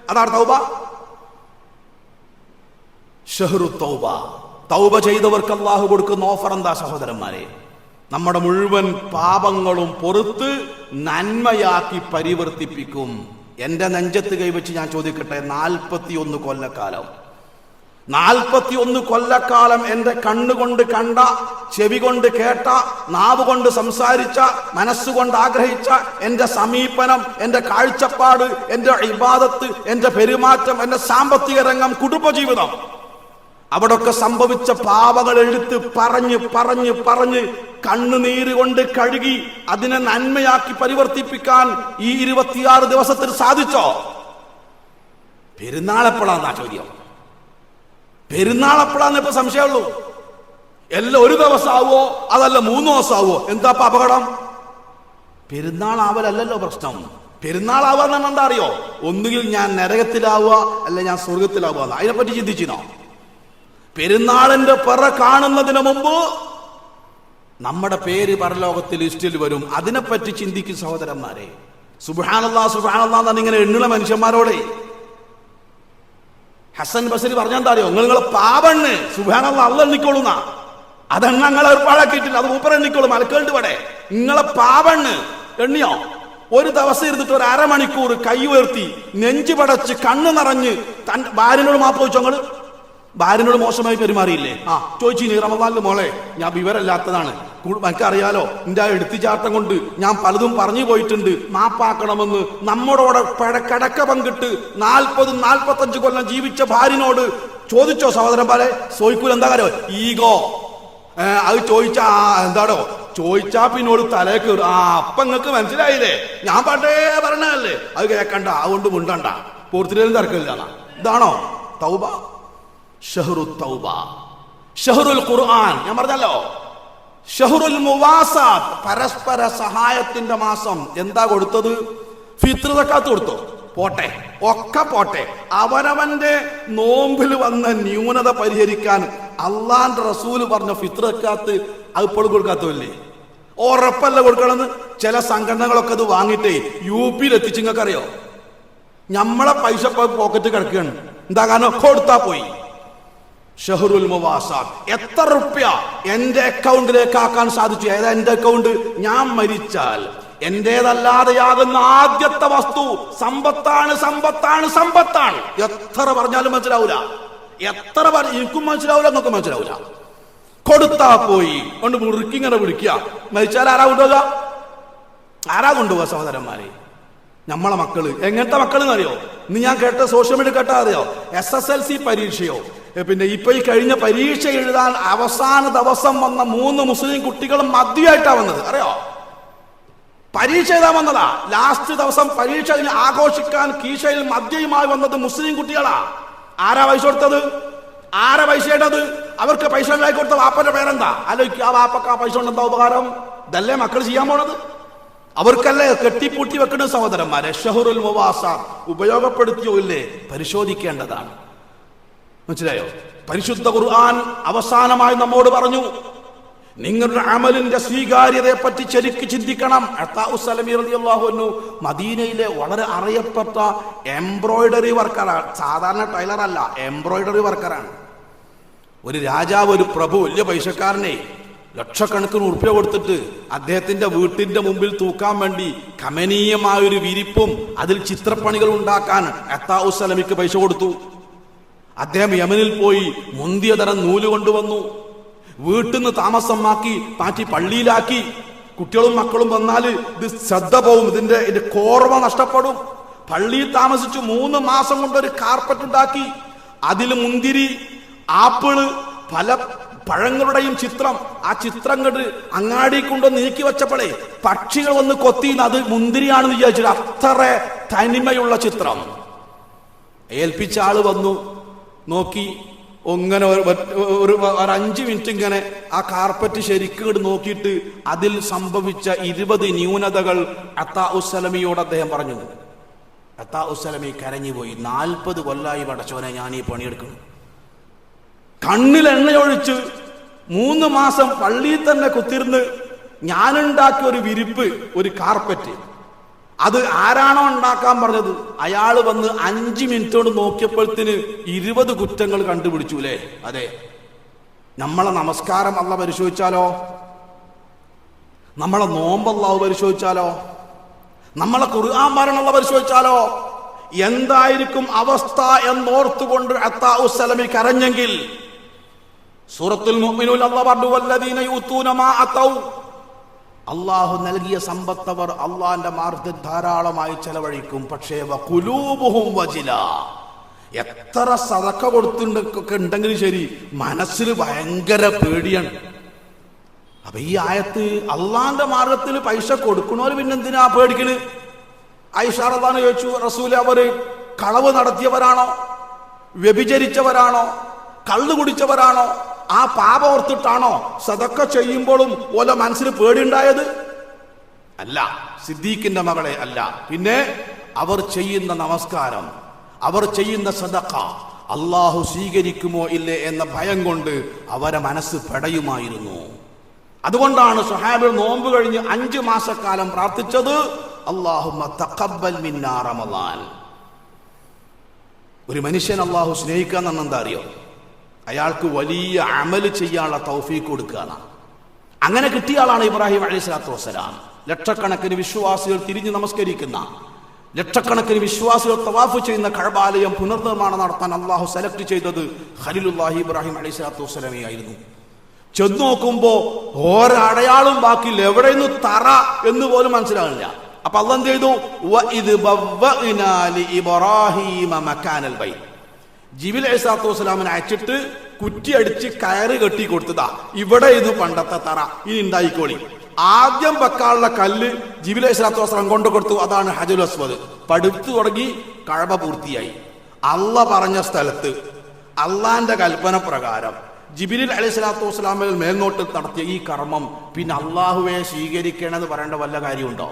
Speaker 1: അതാണ് തൗബ. ഷഹ്റു തൗബ. തൗബ ചെയ്തവർക്ക് അല്ലാഹു കൊടുക്കുന്ന ഓഫർ എന്താ സഹോദരന്മാരെ? നമ്മുടെ മുഴുവൻ പാപങ്ങളും പൊറുത്ത് നന്മയാക്കി പരിവർത്തിപ്പിക്കും. എൻ്റെ നെഞ്ചത്ത് കൈവച്ച് ഞാൻ ചോദിക്കട്ടെ, 41 കൊല്ലക്കാലം 41 കൊല്ലക്കാലം എൻ്റെ കണ്ണുകൊണ്ട് കണ്ട, ചെവി കൊണ്ട് കേട്ട, നാവ് കൊണ്ട് സംസാരിച്ച, മനസ്സുകൊണ്ട് ആഗ്രഹിച്ച എൻ്റെ സമീപനം, എൻ്റെ കാഴ്ചപ്പാട്, എൻ്റെ ഇബാദത്ത്, എൻ്റെ പെരുമാറ്റം, എൻ്റെ സാമ്പത്തിക രംഗം, കുടുംബജീവിതം, അവിടൊക്കെ സംഭവിച്ച പാപങ്ങൾ എടുത്ത് പറഞ്ഞ് കണ്ണുനീര് കൊണ്ട് കഴുകി അതിനെ നന്മയാക്കി പരിവർത്തിപ്പിക്കാൻ ഈ 26 ദിവസത്തിൽ സാധിച്ചോ? പെരുന്നാളെപ്പോഴാന്നാ ചോദ്യം. പെരുന്നാളെപ്പോഴാന്ന് ഇപ്പൊ സംശയമുള്ളൂ. എല്ലാം ഒരു ദിവസമാവോ അതല്ല 3 ദിവസമാവോ? എന്താ അപകടം? പെരുന്നാളാവലല്ലോ പ്രശ്നം. പെരുന്നാളാവാന്ന് പറഞ്ഞാൽ എന്താ അറിയോ? ഒന്നുകിൽ ഞാൻ നരകത്തിലാവുക അല്ല ഞാൻ സ്വർഗത്തിലാവുക. അതിനെപ്പറ്റി ചിന്തിച്ചിനോ? പെരുന്നാളിന്റെ പിറ കാണുന്നതിന് മുമ്പ് നമ്മുടെ പേര് പരലോകത്തിൽ ലിസ്റ്റിൽ വരും. അതിനെപ്പറ്റി ചിന്തിക്കും സഹോദരന്മാരെ. സുബ്ഹാനല്ലാഹ് സുബ്ഹാനല്ലാഹ് എന്നാണ് ഇങ്ങനെ എണ്ണുന്ന മനുഷ്യന്മാരോടെ ഹസൻ ബസരി പറഞ്ഞെന്താ അറിയോ? നിങ്ങളെ പാപണ്ണ് സുബ്ഹാനല്ലാഹ് അള്ളാഹ് എണ്ണിക്കോളുന്ന അതെണ്ണ നിങ്ങളെ ഏർപ്പാടാക്കിയിട്ടില്ല. അത് മൂപ്പർ എണ്ണിക്കോളും. മലക്കളുണ്ട് ഇവിടെ. നിങ്ങളെ പാപണ്ണ് എണ്ണിയോ? ഒരു ദിവസം ഇരുന്നിട്ട് ഒരു അരമണിക്കൂർ കൈ ഉയർത്തി നെഞ്ചു പടച്ച് കണ്ണ് നിറഞ്ഞ് ഭാര്യനോട് മാപ്പ് ചോദിച്ചോ? നിങ്ങള് ഭാര്യനോട് മോശമായി പെരുമാറിയില്ലേ? ചോദിച്ചിനി റമദാനിൽ മോളെ ഞാൻ വിവരമില്ലാത്തതാണ്, എനിക്കറിയാലോ, എന്റെ ആ എടുത്തുചാട്ടം കൊണ്ട് ഞാൻ പലതും പറഞ്ഞു പോയിട്ടുണ്ട്, മാപ്പാക്കണമെന്ന് നമ്മോടോടെ കിടക്ക പങ്കിട്ട് 40-45 കൊല്ലം ജീവിച്ച ഭാര്യനോട് ചോദിച്ചോ സഹോദരന്മാരെ? ചോദിക്കൂല. എന്താ കാര്യം? ഈഗോ. അത് ചോദിച്ചാ എന്താടോ ചോദിച്ചാ പിന്നോട് തലേ കയറും. അപ്പൊ നിങ്ങക്ക് മനസ്സിലായില്ലേ, ഞാൻ പണ്ടേ പറഞ്ഞല്ലേ, അത് കേക്കണ്ട, അതുകൊണ്ട് മുണ്ടണ്ട, പൂർത്തിയിലും തിരക്കില്ല. ഇതാണോ തൗബ? ഷഹ്റു തൗബ, ഷഹ്റുൽ ഖുർആൻ. ഞാൻ പറഞ്ഞല്ലോ, ഷഹ്റുൽ മുവാസാത്ത്, പരസ്പര സഹായത്തിന്റെ മാസം. എന്താ കൊടുത്തത്? ഫിത്ർ സക്കാത്ത് കൊടുത്തു. പോട്ടെ, ഒക്കെ പോട്ടെ. അവനവന്റെ നോമ്പിൽ വന്ന ന്യൂനത പരിഹരിക്കാൻ അള്ളാന്റെ റസൂല് പറഞ്ഞ ഫിത്ർ സക്കാത്ത് അത് ഇപ്പോഴും കൊടുക്കാത്തല്ലേ? ഉറപ്പല്ല കൊടുക്കണമെന്ന്. ചില സംഘടനകളൊക്കെ അത് വാങ്ങിയിട്ടേ UP എത്തിച്ച്. നിങ്ങൾക്കറിയോ, നമ്മളെ പൈസ പോക്കറ്റ് കിടക്കുകയാണ്. എന്താ കാരണം? കൊടുത്താ പോയി. ഷഹ്റുൽ മുവാസാത്ത്. എത്ര റുപ്യ എന്റെ അക്കൗണ്ടിലേക്ക് ആക്കാൻ സാധിച്ചു? ഏതാ എന്റെ അക്കൗണ്ട്? ഞാൻ മരിച്ചാൽ എന്റേതല്ലാതെയാകുന്ന ആദ്യത്തെ വസ്തു സമ്പത്താണ്, സമ്പത്താണ്, സമ്പത്താണ്. എത്ര പറഞ്ഞാലും മനസ്സിലാവൂല. എത്ര എനിക്കും മനസ്സിലാവൂല, നിങ്ങൾക്ക് മനസ്സിലാവൂല. കൊടുത്താ പോയി കൊണ്ട് മുറുക്കിങ്ങനെ വിളിക്കുക. മരിച്ചാൽ ആരാ കൊണ്ടുപോകുക? ആരാ കൊണ്ടുപോകുക സഹോദരന്മാരെ? നമ്മളെ മക്കള്. എങ്ങനത്തെ മക്കൾ എന്നറിയോ? ഇന്ന് ഞാൻ കേട്ട സോഷ്യൽ മീഡിയ കേട്ടാ അറിയോ? SSLC പരീക്ഷയോ പിന്നെ ഇപ്പൊ ഈ കഴിഞ്ഞ പരീക്ഷ എഴുതാൻ അവസാന ദിവസം വന്ന 3 മുസ്ലിം കുട്ടികളും മദ്യമായിട്ടാ വന്നത്. അറിയോ? പരീക്ഷ എഴുതാൻ വന്നതാ. ലാസ്റ്റ് ദിവസം പരീക്ഷ ആഘോഷിക്കാൻ കീശയിൽ മദ്യയുമായി വന്നത് മുസ്ലിം കുട്ടികളാ. ആരാ പൈസ കൊടുത്തത്? ആരാ പൈസ ഇട്ടത്? അവർക്ക് പൈസ ഉണ്ടാക്കി കൊടുത്ത വാപ്പന്റെ പേരെന്താ? ആലോചിക്കുക. ആ വാപ്പക്ക് ആ പൈസ കൊണ്ട് എന്താ ഉപകാരം? ഇതല്ലേ മക്കൾ ചെയ്യാൻ പോണത്? അവർക്കല്ലേ കെട്ടിപ്പൂട്ടി വെക്കുന്ന സഹോദരന്മാരെ. ഷഹ്റുൽ മുവാസാത്ത് ഉപയോഗപ്പെടുത്തിയോ ഇല്ലേ പരിശോധിക്കേണ്ടതാണ്. മനസ്സിലായോ? പരിശുദ്ധ ഖുർആൻ അവസാനമായി നമ്മോട് പറഞ്ഞു, നിങ്ങളുടെ അമലിന്റെ സ്വീകാര്യതയെ പറ്റി ശരിക്ക് ചിന്തിക്കണം. അത്താഉസ്സലമി റളിയല്ലാഹു അൻഹു മദീനയിലെ വളരെ അറിയപ്പെട്ട എംബ്രോയിഡറി വർക്കറാണ്. സാധാരണ ടൈലർ അല്ല, എംബ്രോയിഡറി വർക്കറാണ്. ഒരു രാജാവ്, ഒരു പ്രഭു, വലിയ പൈസക്കാരനെ ലക്ഷക്കണക്കിന് ഉറുപ്പ്യ കൊടുത്തിട്ട് അദ്ദേഹത്തിന്റെ വീട്ടിന്റെ മുമ്പിൽ തൂക്കാൻ വേണ്ടി കമനീയമായൊരു വിരിപ്പും അതിൽ ചിത്രപ്പണികൾ ഉണ്ടാക്കാൻ അത്താഉസ്സലമിക്ക് പൈസ കൊടുത്തു. അദ്ദേഹം യമനിൽ പോയി മുന്തിയ തരം നൂല് കൊണ്ടുവന്നു. വീട്ടിൽ നിന്ന് താമസം മാറ്റി പള്ളിയിലാക്കി. കുട്ടികളും മക്കളും വന്നാല് ഇത് ശ്രദ്ധ പോവും, ഇതിന്റെ കോർമ നഷ്ടപ്പെടും. പള്ളിയിൽ താമസിച്ചു 3 മാസം കൊണ്ടൊരു കാർപ്പറ്റ് ഉണ്ടാക്കി. അതിൽ മുന്തിരി, ആപ്പിള്, പല പഴങ്ങളുടെയും ചിത്രം. ആ ചിത്രം കണ്ട് അങ്ങാടി കൊണ്ട് നീക്കി വെച്ചപ്പോഴേ പക്ഷികൾ വന്ന് കൊത്തിന്ന് അത് മുന്തിരിയാണെന്ന് വിചാരിച്ചിട്ട് അത്ര തനിമയുള്ള ചിത്രം. ഏൽപ്പിച്ച ആള് വന്നു നോക്കി. അങ്ങനെ ഒരു 5 മിനിറ്റ് ഇങ്ങനെ ആ കാർപ്പറ്റ് ശരിക്കും നോക്കിയിട്ട് അതിൽ സംഭവിച്ച 20 ന്യൂനതകൾ അത്താഉസ്സലമിയോട് അദ്ദേഹം പറഞ്ഞു. അത്താഉസ്സലമി കരഞ്ഞുപോയി. 40 കൊല്ലായി പടച്ചോനെ ഞാൻ ഈ പണിയെടുക്കുന്നു. കണ്ണിൽ എണ്ണയൊഴിച്ച് 3 മാസം പള്ളിയിൽ തന്നെ കുത്തിരുന്ന് ഞാനുണ്ടാക്കിയ ഒരു വിരിപ്പ്, ഒരു കാർപ്പറ്റ്, അത് ആരാണോ ഉണ്ടാക്കാൻ പറഞ്ഞത് അയാള് വന്ന് 5 മിനിറ്റോട് നോക്കിയപ്പോഴത്തിന് 20 കുറ്റങ്ങൾ കണ്ടുപിടിച്ചു. അല്ലേ? അതെ. നമ്മളെ നമസ്കാരം അല്ല പരിശോധിച്ചാലോ? നമ്മളെ നോമ്പ് അല്ലാഹു പരിശോധിച്ചാലോ? നമ്മളെ ഖുർആൻ പാരായണം അല്ല പരിശോധിച്ചാലോ? എന്തായിരിക്കും അവസ്ഥ എന്നോർത്തുകൊണ്ട് അത്താഉസ്സലമി കരഞ്ഞെങ്കിൽ സൂറത്തുൽ മുഅ്മിനൂൻ അല്ലാഹു പറഞ്ഞു വല്ലദീന യൂതൂന മാ അതൗ, അള്ളാഹു നൽകിയ സമ്പത്തവർ അള്ളാന്റെ മാർഗ്ഗത്തിൽ ധാരാളമായി ചെലവഴിക്കും. പക്ഷേ വഖുലൂബുഹും വജില, എത്ര സദഖ കൊടുത്തിട്ടൊക്കെ ഉണ്ടെങ്കിലും ശരി മനസ്സിൽ ഭയങ്കര പേടിയാണ്. അപ്പൊ ഈ ആയത്ത് അള്ളാന്റെ മാർഗത്തിൽ പൈസ കൊടുക്കണോര് പിന്നെന്തിനാ പേടിക്കണ്? ആയിഷ റളിയല്ലാഹു ചോദിച്ചു, റസൂൽ അവര് കളവ് നടത്തിയവരാണോ, വ്യഭിചരിച്ചവരാണോ, കള്ളു കുടിച്ചവരാണോ? ആ പാപം ഓർത്തിട്ടാണോ സദഖ ചെയ്യുമ്പോഴും ഓല മനസ്സിൽ പേടിയുണ്ടായത്? അല്ല, സിദ്ദീഖിന്റെ മകളെ അല്ല. പിന്നെ അവർ ചെയ്യുന്ന നമസ്കാരം, അവർ ചെയ്യുന്ന സദഖ അള്ളാഹു സ്വീകരിക്കുമോ ഇല്ലേ എന്ന ഭയം കൊണ്ട് അവരെ മനസ്സ് പെടയുമായിരുന്നു. അതുകൊണ്ടാണ് സ്വഹാബികൾ നോമ്പ് കഴിഞ്ഞ് 5 മാസക്കാലം പ്രാർത്ഥിച്ചത്, അല്ലാഹുമ്മ തഖബ്ബൽ മിന്നാ റമളാൻ. ഒരു മനുഷ്യൻ അള്ളാഹു സ്നേഹിക്കാൻ എന്താ അറിയോ? അയാൾക്ക് വലിയ അമല് ചെയ്യാനുള്ള തൗഫീഖ് കൊടുക്കുകയാണ്. അങ്ങനെ കിട്ടിയ ആളാണ് ഇബ്രാഹിം അലൈഹിസ്സലാത്തു വസ്സലാം. ലക്ഷക്കണക്കിന് വിശ്വാസികൾ തിരിഞ്ഞ് നമസ്കരിക്കുന്ന, ലക്ഷക്കണക്കിന് വിശ്വാസികൾ തവാഫ് ചെയ്യുന്ന കഅബാലയം പുനർനിർമ്മാണം നടത്താൻ അള്ളാഹു സെലക്ട് ചെയ്തത് ഖലീലുല്ലാഹി ഇബ്രാഹിം അലൈഹിസ്സലാത്തു വസ്സലാമെ ആയിരുന്നു. ചെന്ന് നോക്കുമ്പോ ഒരടയാളും ബാക്കിയില്ല, എവിടെയെന്ന് തറ എന്ന് പോലും മനസ്സിലാകില്ല. അപ്പൊ അള്ളാഹ് എന്ത് ചെയ്തു? വഇദ് ബവ്വഅനാ ലിഇബ്രാഹീമ മകാനൽ ബൈത്ത്, ജിബ്രീൽ അലൈഹിസ്സലാത്തു വസ്സലാമിനെ അയച്ചിട്ട് കുറ്റി അടിച്ച് കയറ് കെട്ടി കൊടുത്തതാ, ഇവിടെ ഇത് പണ്ടത്തെ തറ, ഇനി ഉണ്ടായിക്കോളി. ആദ്യം വെക്കാനുള്ള കല്ല് ജിബ്രീൽ അലൈഹിസ്സലാത്തു വസ്സലാം കൊണ്ടു കൊടുത്തു, അതാണ് ഹജറുൽ അസ്വദ്. പടുത്തു തുടങ്ങി, കഅബ പൂർത്തിയായി. അള്ളാഹ് പറഞ്ഞ സ്ഥലത്ത് അള്ളാന്റെ കൽപ്പന പ്രകാരം ജിബ്രീൽ അലൈഹിസ്സലാത്തു വസ്സലാമിൽ മേൽനോട്ട് നടത്തിയ ഈ കർമ്മം പിന്നെ അള്ളാഹുവെ സ്വീകരിക്കണമെന്ന് പറയേണ്ട വല്ല കാര്യമുണ്ടോ?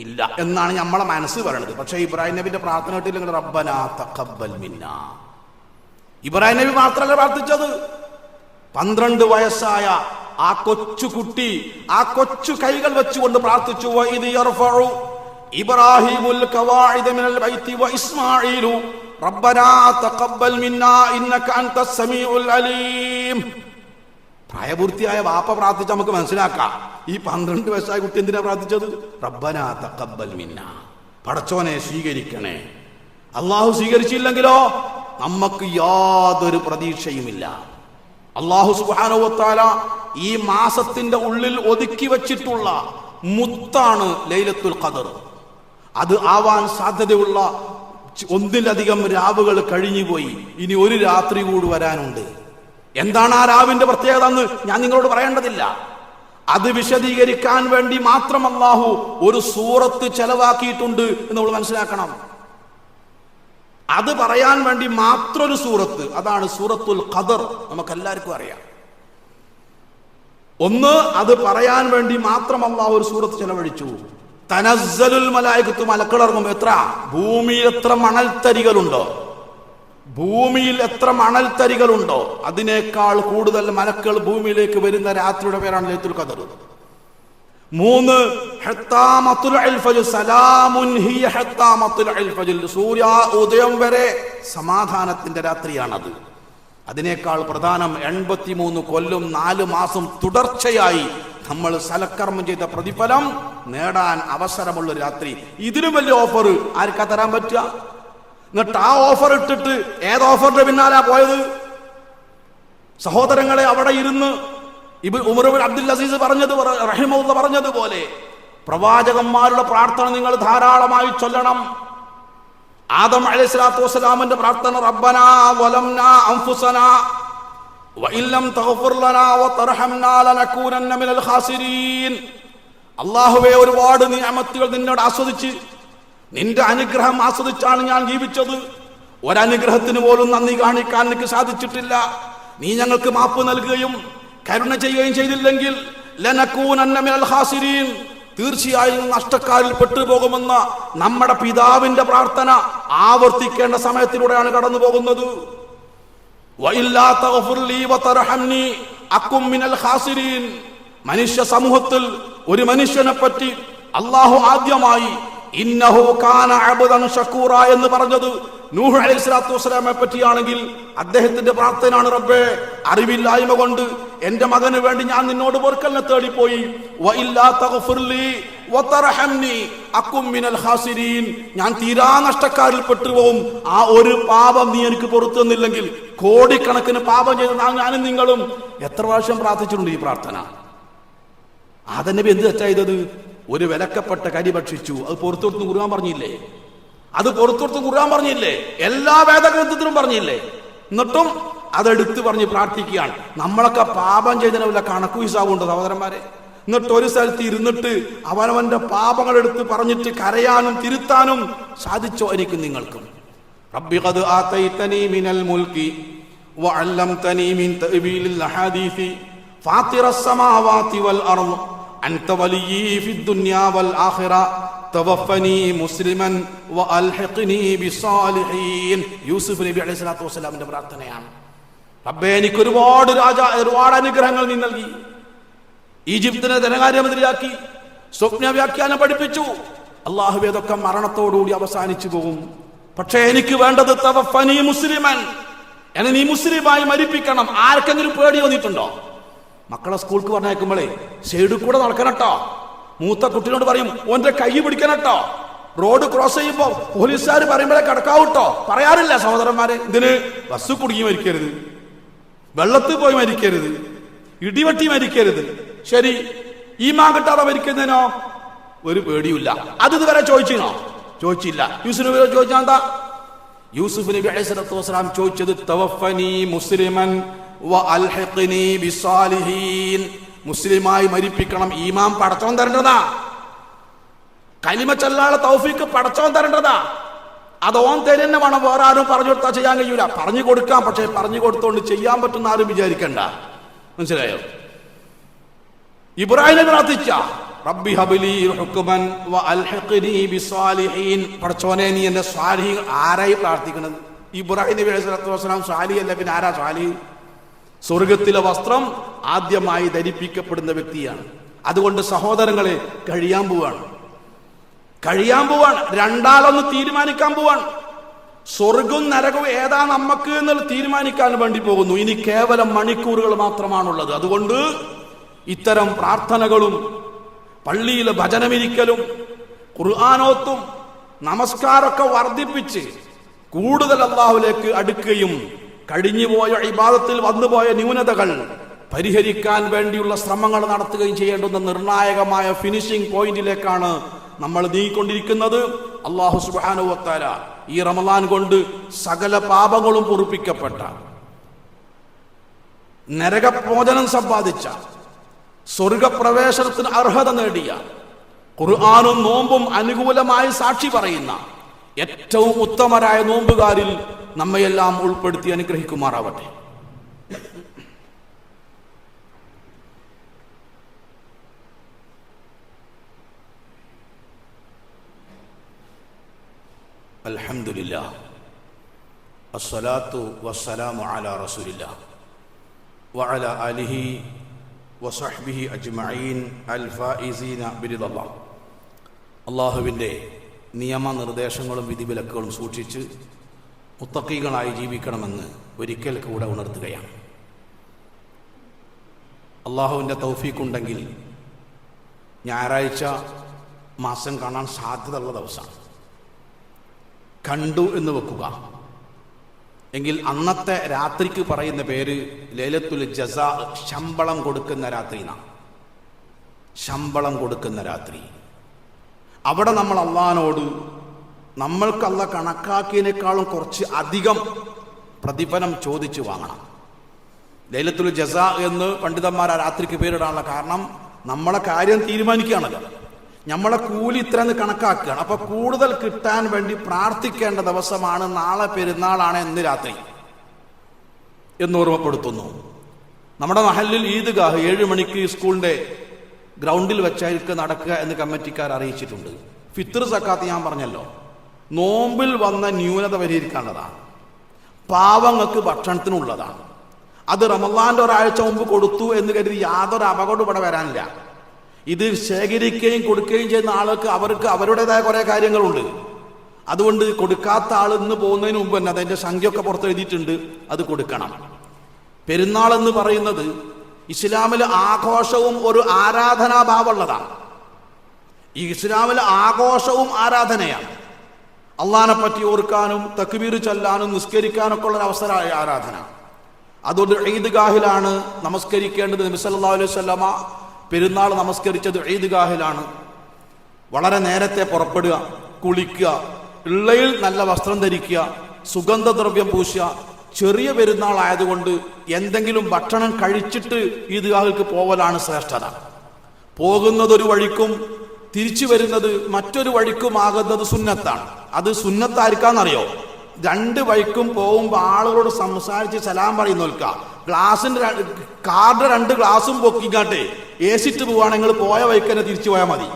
Speaker 1: ഇല്ല എന്നാണ് നമ്മളെ മനസ്സ് പറയണത്. പക്ഷെ ഇബ്രാഹിം നബിന്റെ പ്രാർത്ഥന കേട്ടില്ലെങ്കിൽ റബ്ബനാ തഖബ്ബൽ മിന്നാ. ഇബ്രാഹിം നബി മാത്രമല്ല പ്രാർത്ഥിച്ചത്, 12 വയസ്സായ ആ കൊച്ചു കുട്ടി ആ കൊച്ചു കൈകൾ വെച്ചുകൊണ്ട് പ്രാർത്ഥിച്ചു, വഇദ് യർഫഉ ഇബ്രാഹിമുൽ ഖവാഇദ മിനൽ ബൈത്തി വഇസ്മാഈലു റബ്ബനാ തഖബ്ബൽ മിന്നാ ഇന്നക അൻതസ് സമീഉൽ അലീം. പ്രായപൂർത്തിയായ വാപ്പ പ്രാർത്ഥിച്ച നമുക്ക് മനസ്സിലാക്കാം. ഈ 12 വയസ്സായ കുട്ടി എന്തിനാ പ്രാർത്ഥിച്ചത്? റബ്ബനാ തഖബ്ബൽ മിന്നാ, പടച്ചോനെ സ്വീകരിക്കണേ. അള്ളാഹു സ്വീകരിച്ചില്ലെങ്കിലോ നമുക്ക് യാതൊരു പ്രതീക്ഷയുമില്ല. അള്ളാഹു സുബ്ഹാനഹു വ തആല ഈ മാസത്തിന്റെ ഉള്ളിൽ ഒതുക്കി വച്ചിട്ടുള്ള മുത്താണ് ലൈലത്തുൽ ഖദർ. അത് ആവാൻ സാധ്യതയുള്ള 1-ലധികം രാവുകൾ കഴിഞ്ഞുപോയി. ഇനി ഒരു രാത്രി കൂടി വരാനുണ്ട്. എന്താണ് ആ രാവിന്റെ പ്രത്യേകത എന്ന് ഞാൻ നിങ്ങളോട് പറയേണ്ടതില്ല. അത് വിശദീകരിക്കാൻ വേണ്ടി മാത്രം അല്ലാഹു ഒരു സൂറത്ത് ചെലവാക്കിയിട്ടുണ്ട് എന്ന് നമ്മൾ മനസ്സിലാക്കണം. അത് പറയാൻ വേണ്ടി മാത്രം ഒരു സൂറത്ത്, അതാണ് സൂറത്തുൽ ഖദർ. നമുക്കെല്ലാവർക്കും അറിയാം. ഒന്ന്, അത് പറയാൻ വേണ്ടി മാത്രം അല്ലാഹു ഒരു സൂറത്ത് ചെലവഴിച്ചു. തനസ്സലുൽ മലായികത്തു, മലക്കളിറങ്ങും. എത്ര? ഭൂമിയിൽ എത്ര മണൽത്തരികളുണ്ടോ, ഭൂമിയിൽ എത്ര മണൽത്തരികളുണ്ടോ അതിനേക്കാൾ കൂടുതൽ മലക്കൾ ഭൂമിയിലേക്ക് വരുന്ന രാത്രിയുടെ പേരാണ് ലൈലത്തുൽ ഖദർ. 3, ഹത്താ മത്ലുഉൽ ഫജ്ർ, സലാമുൻ ഹിയ ഹത്താ മത്ലുഉൽ ഫജ്ർ, സൂര്യ ഉദയം വരെ സമാധാനത്തിന്റെ രാത്രിയാണത്. അതിനേക്കാൾ പ്രധാനം 83 കൊല്ലം 4 മാസം തുടർച്ചയായി നമ്മൾ സലക്കർമ്മം ചെയ്ത പ്രതിഫലം നേടാൻ അവസരമുള്ള രാത്രി. ഇതിലും വലിയ ഓഫർ ആർക്കാ തരാൻ പറ്റുക? എന്നിട്ട് ആ ഓഫർ ഇട്ടിട്ട് ഏത് ഓഫറിന്റെ പിന്നാലാ പോയത്? സഹോദരങ്ങളെ, അവിടെ ഇരുന്ന് ഉമർ ഇബ്നു അബ്ദുൽ അസീസ് റഹിമഹുല്ലാഹ് പറഞ്ഞതുപോലെ പ്രവാചകന്മാരുടെ പ്രാർത്ഥന നിങ്ങൾ ധാരാളമായി ചൊല്ലണം. ആദം അലൈഹിസ്സലാത്തു വസ്സലാമിന്റെ പ്രാർത്ഥന, റബ്ബനാ വലംനാ അൻഫുസനാ വഇല്ലം തഗ്ഫിർ ലനാ വതർഹംനാ ലനകൂനന്ന മിനൽ ഖാസിരീൻ. അല്ലാഹുവേ, ഒരുപാട് നിഅമത്തുകൾ നിന്നോട് ആസ്വദിച്ച്, നിന്റെ അനുഗ്രഹം ആസ്വദിച്ചാണ് ഞാൻ ജീവിച്ചത്. ഒരനുഗ്രഹത്തിന് പോലും നന്ദി കാണിക്കാൻ എനിക്ക് സാധിച്ചിട്ടില്ല. നീ ഞങ്ങൾക്ക് മാപ്പ് നൽകുകയും കരുണ ചെയ്യുകയും ചെയ്തില്ലെങ്കിൽ ലനകൂനന്ന മിനൽ ഖാസിരീൻ, തീർച്ചയായും നഷ്ടക്കാരിൽ പെട്ടുപോകുമെന്ന നമ്മുടെ പിതാവിന്റെ പ്രാർത്ഥന ആവർത്തിക്കേണ്ട സമയത്തിലൂടെയാണ് കടന്നു പോകുന്നത്. വഇല്ലാ തഗ്ഫിർ ലീ വതർഹംനി അകും മിനൽ ഖാസിരീൻ. മനുഷ്യ സമൂഹത്തിൽ ഒരു മനുഷ്യനെ പറ്റി അല്ലാഹു ആദ്യമായി ഇന്നഹു കാന അബ്ദൻ ശകൂറ എന്ന് പറഞ്ഞത് നൂഹ് അലൈഹിസ്സലാത്തു വസ്സലാമെ പറ്റിയാണെങ്കിൽ അദ്ദേഹത്തിന്റെ പ്രാർത്ഥനയാണ്, റബ്ബേ, അറിവില്ലായ്മ കൊണ്ട് എന്റെ മകന് വേണ്ടി ഞാൻ നിന്നോട് പൊറുക്കലിനെ തേടിപ്പോയി. വഇല്ലാ തഗ്ഫിർലി വതർഹംനി അകും മിനൽ ഖാസിരീൻ, ഞാൻ തീരാ നഷ്ടക്കാരിൽ പെട്ടുപോകും. ആ ഒരു പാപം നീ എനിക്ക് പുറത്തു തന്നില്ലെങ്കിൽ കോടിക്കണക്കിന് പാപം ചെയ്ത് ഞാനും നിങ്ങളും എത്ര പ്രാവശ്യം പ്രാർത്ഥിച്ചിട്ടുണ്ട് ഈ പ്രാർത്ഥന. ആദം നബി എന്ത് തെറ്റാ ചെയ്തത്? ഒരു വിലക്കപ്പെട്ട കരി ഭക്ഷിച്ചു, അത് പുറത്തു കൊടുത്ത് ഖുർആൻ പറഞ്ഞില്ലേ? അത് പുറത്തു കൊടുത്ത് ഖുർആൻ പറഞ്ഞില്ലേ? എല്ലാ വേദഗ്രന്ഥത്തിലും പറഞ്ഞില്ലേ? എന്നിട്ടും അതെടുത്ത് പറഞ്ഞ് പ്രാർത്ഥിക്കുകയാണ്. നമ്മളൊക്കെ പാപം ചെയ്തതിന് വല്ല കണക്കു ഹിസാബുണ്ടോ സഹോദരന്മാരെ? എന്നിട്ട് ഒരു സ്ഥലത്ത് ഇരുന്നിട്ട് അവനവന്റെ പാപങ്ങൾ എടുത്ത് പറഞ്ഞിട്ട് കരയാനും തിരുത്താനും സാധിച്ചോ എനിക്കും നിങ്ങൾക്കും? റബ്ബി ഖദ് ആതൈതനി മിനൽ മുൽക്കി വഅല്ലംതനി മിൻ തഅ്വീലിൽ അഹാദീസി ഫാത്തിറസ് സമാവാതി വൽ അർദ് അൻത വലിയ്യി ഫിദ് ദുനിയാ വൽ ആഖിറ തവഫനി മുസ്ലിമൻ വഅൽഹിഖ്നി ബിസ്സാലിഹീൻ. യൂസുഫ് നബി അലൈഹി സ്വലാത്തു വസ്സലാമിന്റെ പ്രാർത്ഥനയാണ്. റബ്ബേ, എനിക്ക് ഒരുപാട് അനുഗ്രഹങ്ങൾ നീ നൽകി. ഈജിപ്തിനെ ധനകാര്യമന്ത്രിയാക്കി, സ്വപ്ന വ്യാഖ്യാനം പഠിപ്പിച്ചു. അല്ലാഹുവേ, അതൊക്കെ മരണത്തോടുകൂടി അവസാനിച്ചു പോകും. പക്ഷേ എനിക്ക് വേണ്ടത് തവഫനി മുസ്ലിമൻ, എന്നെ നീ മുസ്ലിമായി മരിപ്പിക്കണം. ആർക്കെങ്കിലും പേടി തോന്നിയിട്ടുണ്ടോ? മക്കളെ സ്കൂൾക്ക് പറഞ്ഞേക്കുമ്പോഴേ സൈഡിൽ കൂടെ നടക്കണട്ടോ. മൂത്ത കുട്ടിനോട് പറയും ഓന്റെ കൈ പിടിക്കണട്ടോ. റോഡ് ക്രോസ് ചെയ്യുമ്പോ പോലീസുകാർ പറയുമ്പോഴേ കിടക്കാവൂട്ടോ. പറയാറില്ല സഹോദരന്മാരെ? ഇതിന് ബസ് കുടുങ്ങി മരിക്കരുത്, വെള്ളത്തിൽ പോയി മരിക്കരുത്, ഇടിവെട്ടി മരിക്കരുത്. ശരി, ഈമാൻ കിട്ടാതെ മരിക്കുന്നതിനോ ഒരു പേടിയില്ല. അത് ഇതുവരെ ചോദിച്ചിനോ? ചോദിച്ചില്ല. യൂസുഫ് നബി ചോദിച്ചാ എന്താ? യൂസുഫ് നബി അലൈഹി സ്വലാത്തു വസ്സലാം ചോദിച്ചത് തവഫനി മുസ്ലിമൻ വഅൽഹിഖ്നി ബിസ്സാലിഹീൻ, മുസ്ലിമായി മരിപ്പിക്കണം. ഈമാൻ പടച്ചോൻ തരേണ്ടതാ. കലിമ ചൊല്ലാനുള്ള തൗഫീക്ക് പടച്ചോൻ തരേണ്ടതാ. അത് ഓൻ തരുന്ന വേണം, വേറെ ആരും പറഞ്ഞു കൊടുത്താൽ ചെയ്യാൻ കഴിയൂല. പറഞ്ഞു കൊടുക്കാം, പക്ഷെ പറഞ്ഞു കൊടുത്തോണ്ട് ചെയ്യാൻ പറ്റുന്ന ആരും വിചാരിക്കണ്ട. മനസ്സിലായോ? ഇബ്രാഹിം നബി പ്രാർത്ഥിച്ച റബ്ബി ഹബ്ലി ഹുക്മൻ വഅൽഹിഖ്നി ബിസ്സാലിഹീൻ, പടച്ചോനെ നീ എന്നെ സ്വാലിഹീൻ. ആരായി പ്രാർത്ഥിക്കുന്നത്? ഇബ്രാഹിം നബി അലൈഹി സ്വലാത്തു വസ്സലാം സ്വാലിഹ് അല്ല, പിന്നെ ആരാ സ്വാലിഹ്? സ്വർഗത്തിലെ വസ്ത്രം ആദ്യമായി ധരിപ്പിക്കപ്പെടുന്ന വ്യക്തിയാണ്. അതുകൊണ്ട് സഹോദരങ്ങളെ, കഴിയാൻ പോവാണ്. രണ്ടാളൊന്ന് തീരുമാനിക്കാൻ പോവാണ്. സ്വർഗവും നരകവും ഏതാ നമുക്ക് എന്നുള്ള തീരുമാനിക്കാൻ വേണ്ടി പോകുന്നു. ഇനി കേവലം മണിക്കൂറുകൾ മാത്രമാണുള്ളത്. അതുകൊണ്ട് ഇത്തരം പ്രാർത്ഥനകളും പള്ളിയിലെ ഭജനമിരിക്കലും ഖുർആനോത്തും നമസ്കാരമൊക്കെ വർദ്ധിപ്പിച്ച് കൂടുതൽ അല്ലാഹുവിലേക്ക് അടുക്കുകയും കഴിഞ്ഞുപോയ ഇബാദത്തിൽ വന്നുപോയ ന്യൂനതകൾ പരിഹരിക്കാൻ വേണ്ടിയുള്ള ശ്രമങ്ങൾ നടത്തുകയും ചെയ്യേണ്ടുന്ന നിർണായകമായ ഫിനിഷിംഗ് പോയിന്റിലേക്കാണ് നമ്മൾ നീങ്ങിക്കൊണ്ടിരിക്കുന്നത്. അല്ലാഹു സുബ്ഹാനഹു വ തആല ഈ റമളാൻ കൊണ്ട് സകല പാപങ്ങളും പൊറുപ്പിക്കപ്പെട്ട, നരകമോചനം സമ്പാദിച്ച, സ്വർഗപ്രവേശനത്തിന് അർഹത നേടിയ, ഖുർആനും നോമ്പും അനുകൂലമായി സാക്ഷി പറയുന്ന ഏറ്റവും ഉത്തമരായ നോമ്പുകാരിൽ നമ്മയെല്ലാം ഉൾപ്പെടുത്തി അനുഗ്രഹിക്കുമാറാവട്ടെ. അൽഹംദുലില്ലാഹ് അസ്സലാത്തു വസ്സലാമു അലാ റസൂലില്ലാഹ് വഅലാ ആലിഹി വസഹ്ബിഹി അജ്മഈൻ അൽ ഫായിസീന ബിറിദല്ലാഹ്. അല്ലാഹുവിൻ്റെ നിയമനിർദ്ദേശങ്ങളും വിധിവിലക്കുകളും സൂക്ഷിച്ച് മുത്തഖീകളായി ജീവിക്കണമെന്ന് ഒരിക്കൽ കൂടെ ഉണർത്തുകയാണ്. അള്ളാഹുവിൻ്റെ തൗഫീഖുണ്ടെങ്കിൽ ഞായറാഴ്ച മാസം കാണാൻ സാധ്യതയുള്ള ദിവസമാണ്. കണ്ടു എന്ന് വെക്കുക എങ്കിൽ അന്നത്തെ രാത്രിക്ക് പറയുന്ന പേര് ലൈലത്തുൽ ജസാ, ശമ്പളം കൊടുക്കുന്ന രാത്രി എന്നാണ്. ശമ്പളം കൊടുക്കുന്ന രാത്രി. അവിടെ നമ്മൾ അള്ളാഹിനോട് നമ്മൾക്ക് അള്ളാഹ് കണക്കാക്കിയതിനേക്കാളും കുറച്ച് അധികം പ്രതിഫലം ചോദിച്ചു വാങ്ങണം. ലൈലത്തുൽ ജസാ എന്ന് പണ്ഡിതന്മാർ ആ രാത്രിക്ക് പേരിടാനുള്ള കാരണം നമ്മളെ കാര്യം തീരുമാനിക്കുകയാണല്ലോ. നമ്മളെ കൂലി ഇത്രയെന്ന് കണക്കാക്കുകയാണ്. അപ്പൊ കൂടുതൽ കിട്ടാൻ വേണ്ടി പ്രാർത്ഥിക്കേണ്ട ദിവസമാണ്. നാളെ പെരുന്നാളാണ് എന്ന് രാത്രി എന്ന് ഓർമ്മപ്പെടുത്തുന്നു. നമ്മുടെ മഹല്ലിൽ ഈദ്ഗാഹ് 7 മണിക്ക് സ്കൂളിന്റെ ഗ്രൗണ്ടിൽ വെച്ചായിരിക്കും നടക്കുക എന്ന് കമ്മിറ്റിക്കാർ അറിയിച്ചിട്ടുണ്ട്. ഫിത്ർ സക്കാത്ത് ഞാൻ പറഞ്ഞല്ലോ, നോമ്പിൽ വന്ന ന്യൂനത പരിഹരിക്കാനുള്ളതാണ്. പാവങ്ങൾക്ക് ഭക്ഷണത്തിനുള്ളതാണ്. അത് റമളാന്റെ ഒരാഴ്ച മുമ്പ് കൊടുത്തു എന്ന് കരുതി യാതൊരു അപകടവും ഇവിടെ വരാനില്ല. ഇത് ശേഖരിക്കുകയും കൊടുക്കുകയും ചെയ്യുന്ന ആൾക്ക് അവർക്ക് അവരുടേതായ കുറെ കാര്യങ്ങളുണ്ട്. അതുകൊണ്ട് കൊടുക്കാത്ത ആൾ ഇന്ന് പോകുന്നതിന് മുമ്പ് തന്നെ അതിന്റെ സംഖ്യയൊക്കെ പുറത്തെഴുതിയിട്ടുണ്ട്, അത് കൊടുക്കണം. പെരുന്നാൾ എന്ന് പറയുന്നത് ഇസ്ലാമിൽ ആഘോഷവും ഒരു ആരാധനാഭാവമുള്ളതാണ്. ഈ ഇസ്ലാമിൽ ആഘോഷവും ആരാധനയാണ്. അള്ളാഹിനെ പറ്റി ഓർക്കാനും തക്ബീർ ചൊല്ലാനും നിസ്കരിക്കാനൊക്കെ ഉള്ള അവസരമായ ആരാധന. അതുകൊണ്ട് ഈദ്ഗാഹിലാണ് നമസ്കരിക്കേണ്ടത്. നബി സല്ലല്ലാഹു അലൈഹി വസല്ലമ പെരുന്നാൾ നമസ്കരിച്ചത് ഈദ്ഗാഹിലാണ്. വളരെ നേരത്തെ പുറപ്പെടുക, കുളിക്കുക, ഉള്ളയിൽ നല്ല വസ്ത്രം ധരിക്കുക, സുഗന്ധദ്രവ്യം പൂശുക. ചെറിയ പെരുന്നാൾ ആയതുകൊണ്ട് എന്തെങ്കിലും ഭക്ഷണം കഴിച്ചിട്ട് ഈദ്ഗാഹിലേക്ക് പോവലാണ് ശ്രേഷ്ഠത. പോകുന്നതൊരു വഴിക്കും തിരിച്ചു വരുന്നത് മറ്റൊരു വഴിക്കുമാകുന്നത് സുന്നത്താണ്. അത് സുന്നത്തായിരിക്കാന്നറിയോ? രണ്ട് വഴിക്കും പോകുമ്പോൾ ആളുകളോട് സംസാരിച്ച് സലാം പറയുന്നോൽക്ക ഗ്ലാസിന്റെ കാറിന്റെ 2 ഗ്ലാസും പൊക്കിക്കാട്ടെ ഏസിട്ട് പോവാണെങ്കിൽ പോയ വഴിക്ക് തന്നെ തിരിച്ചു പോയാൽ മതി.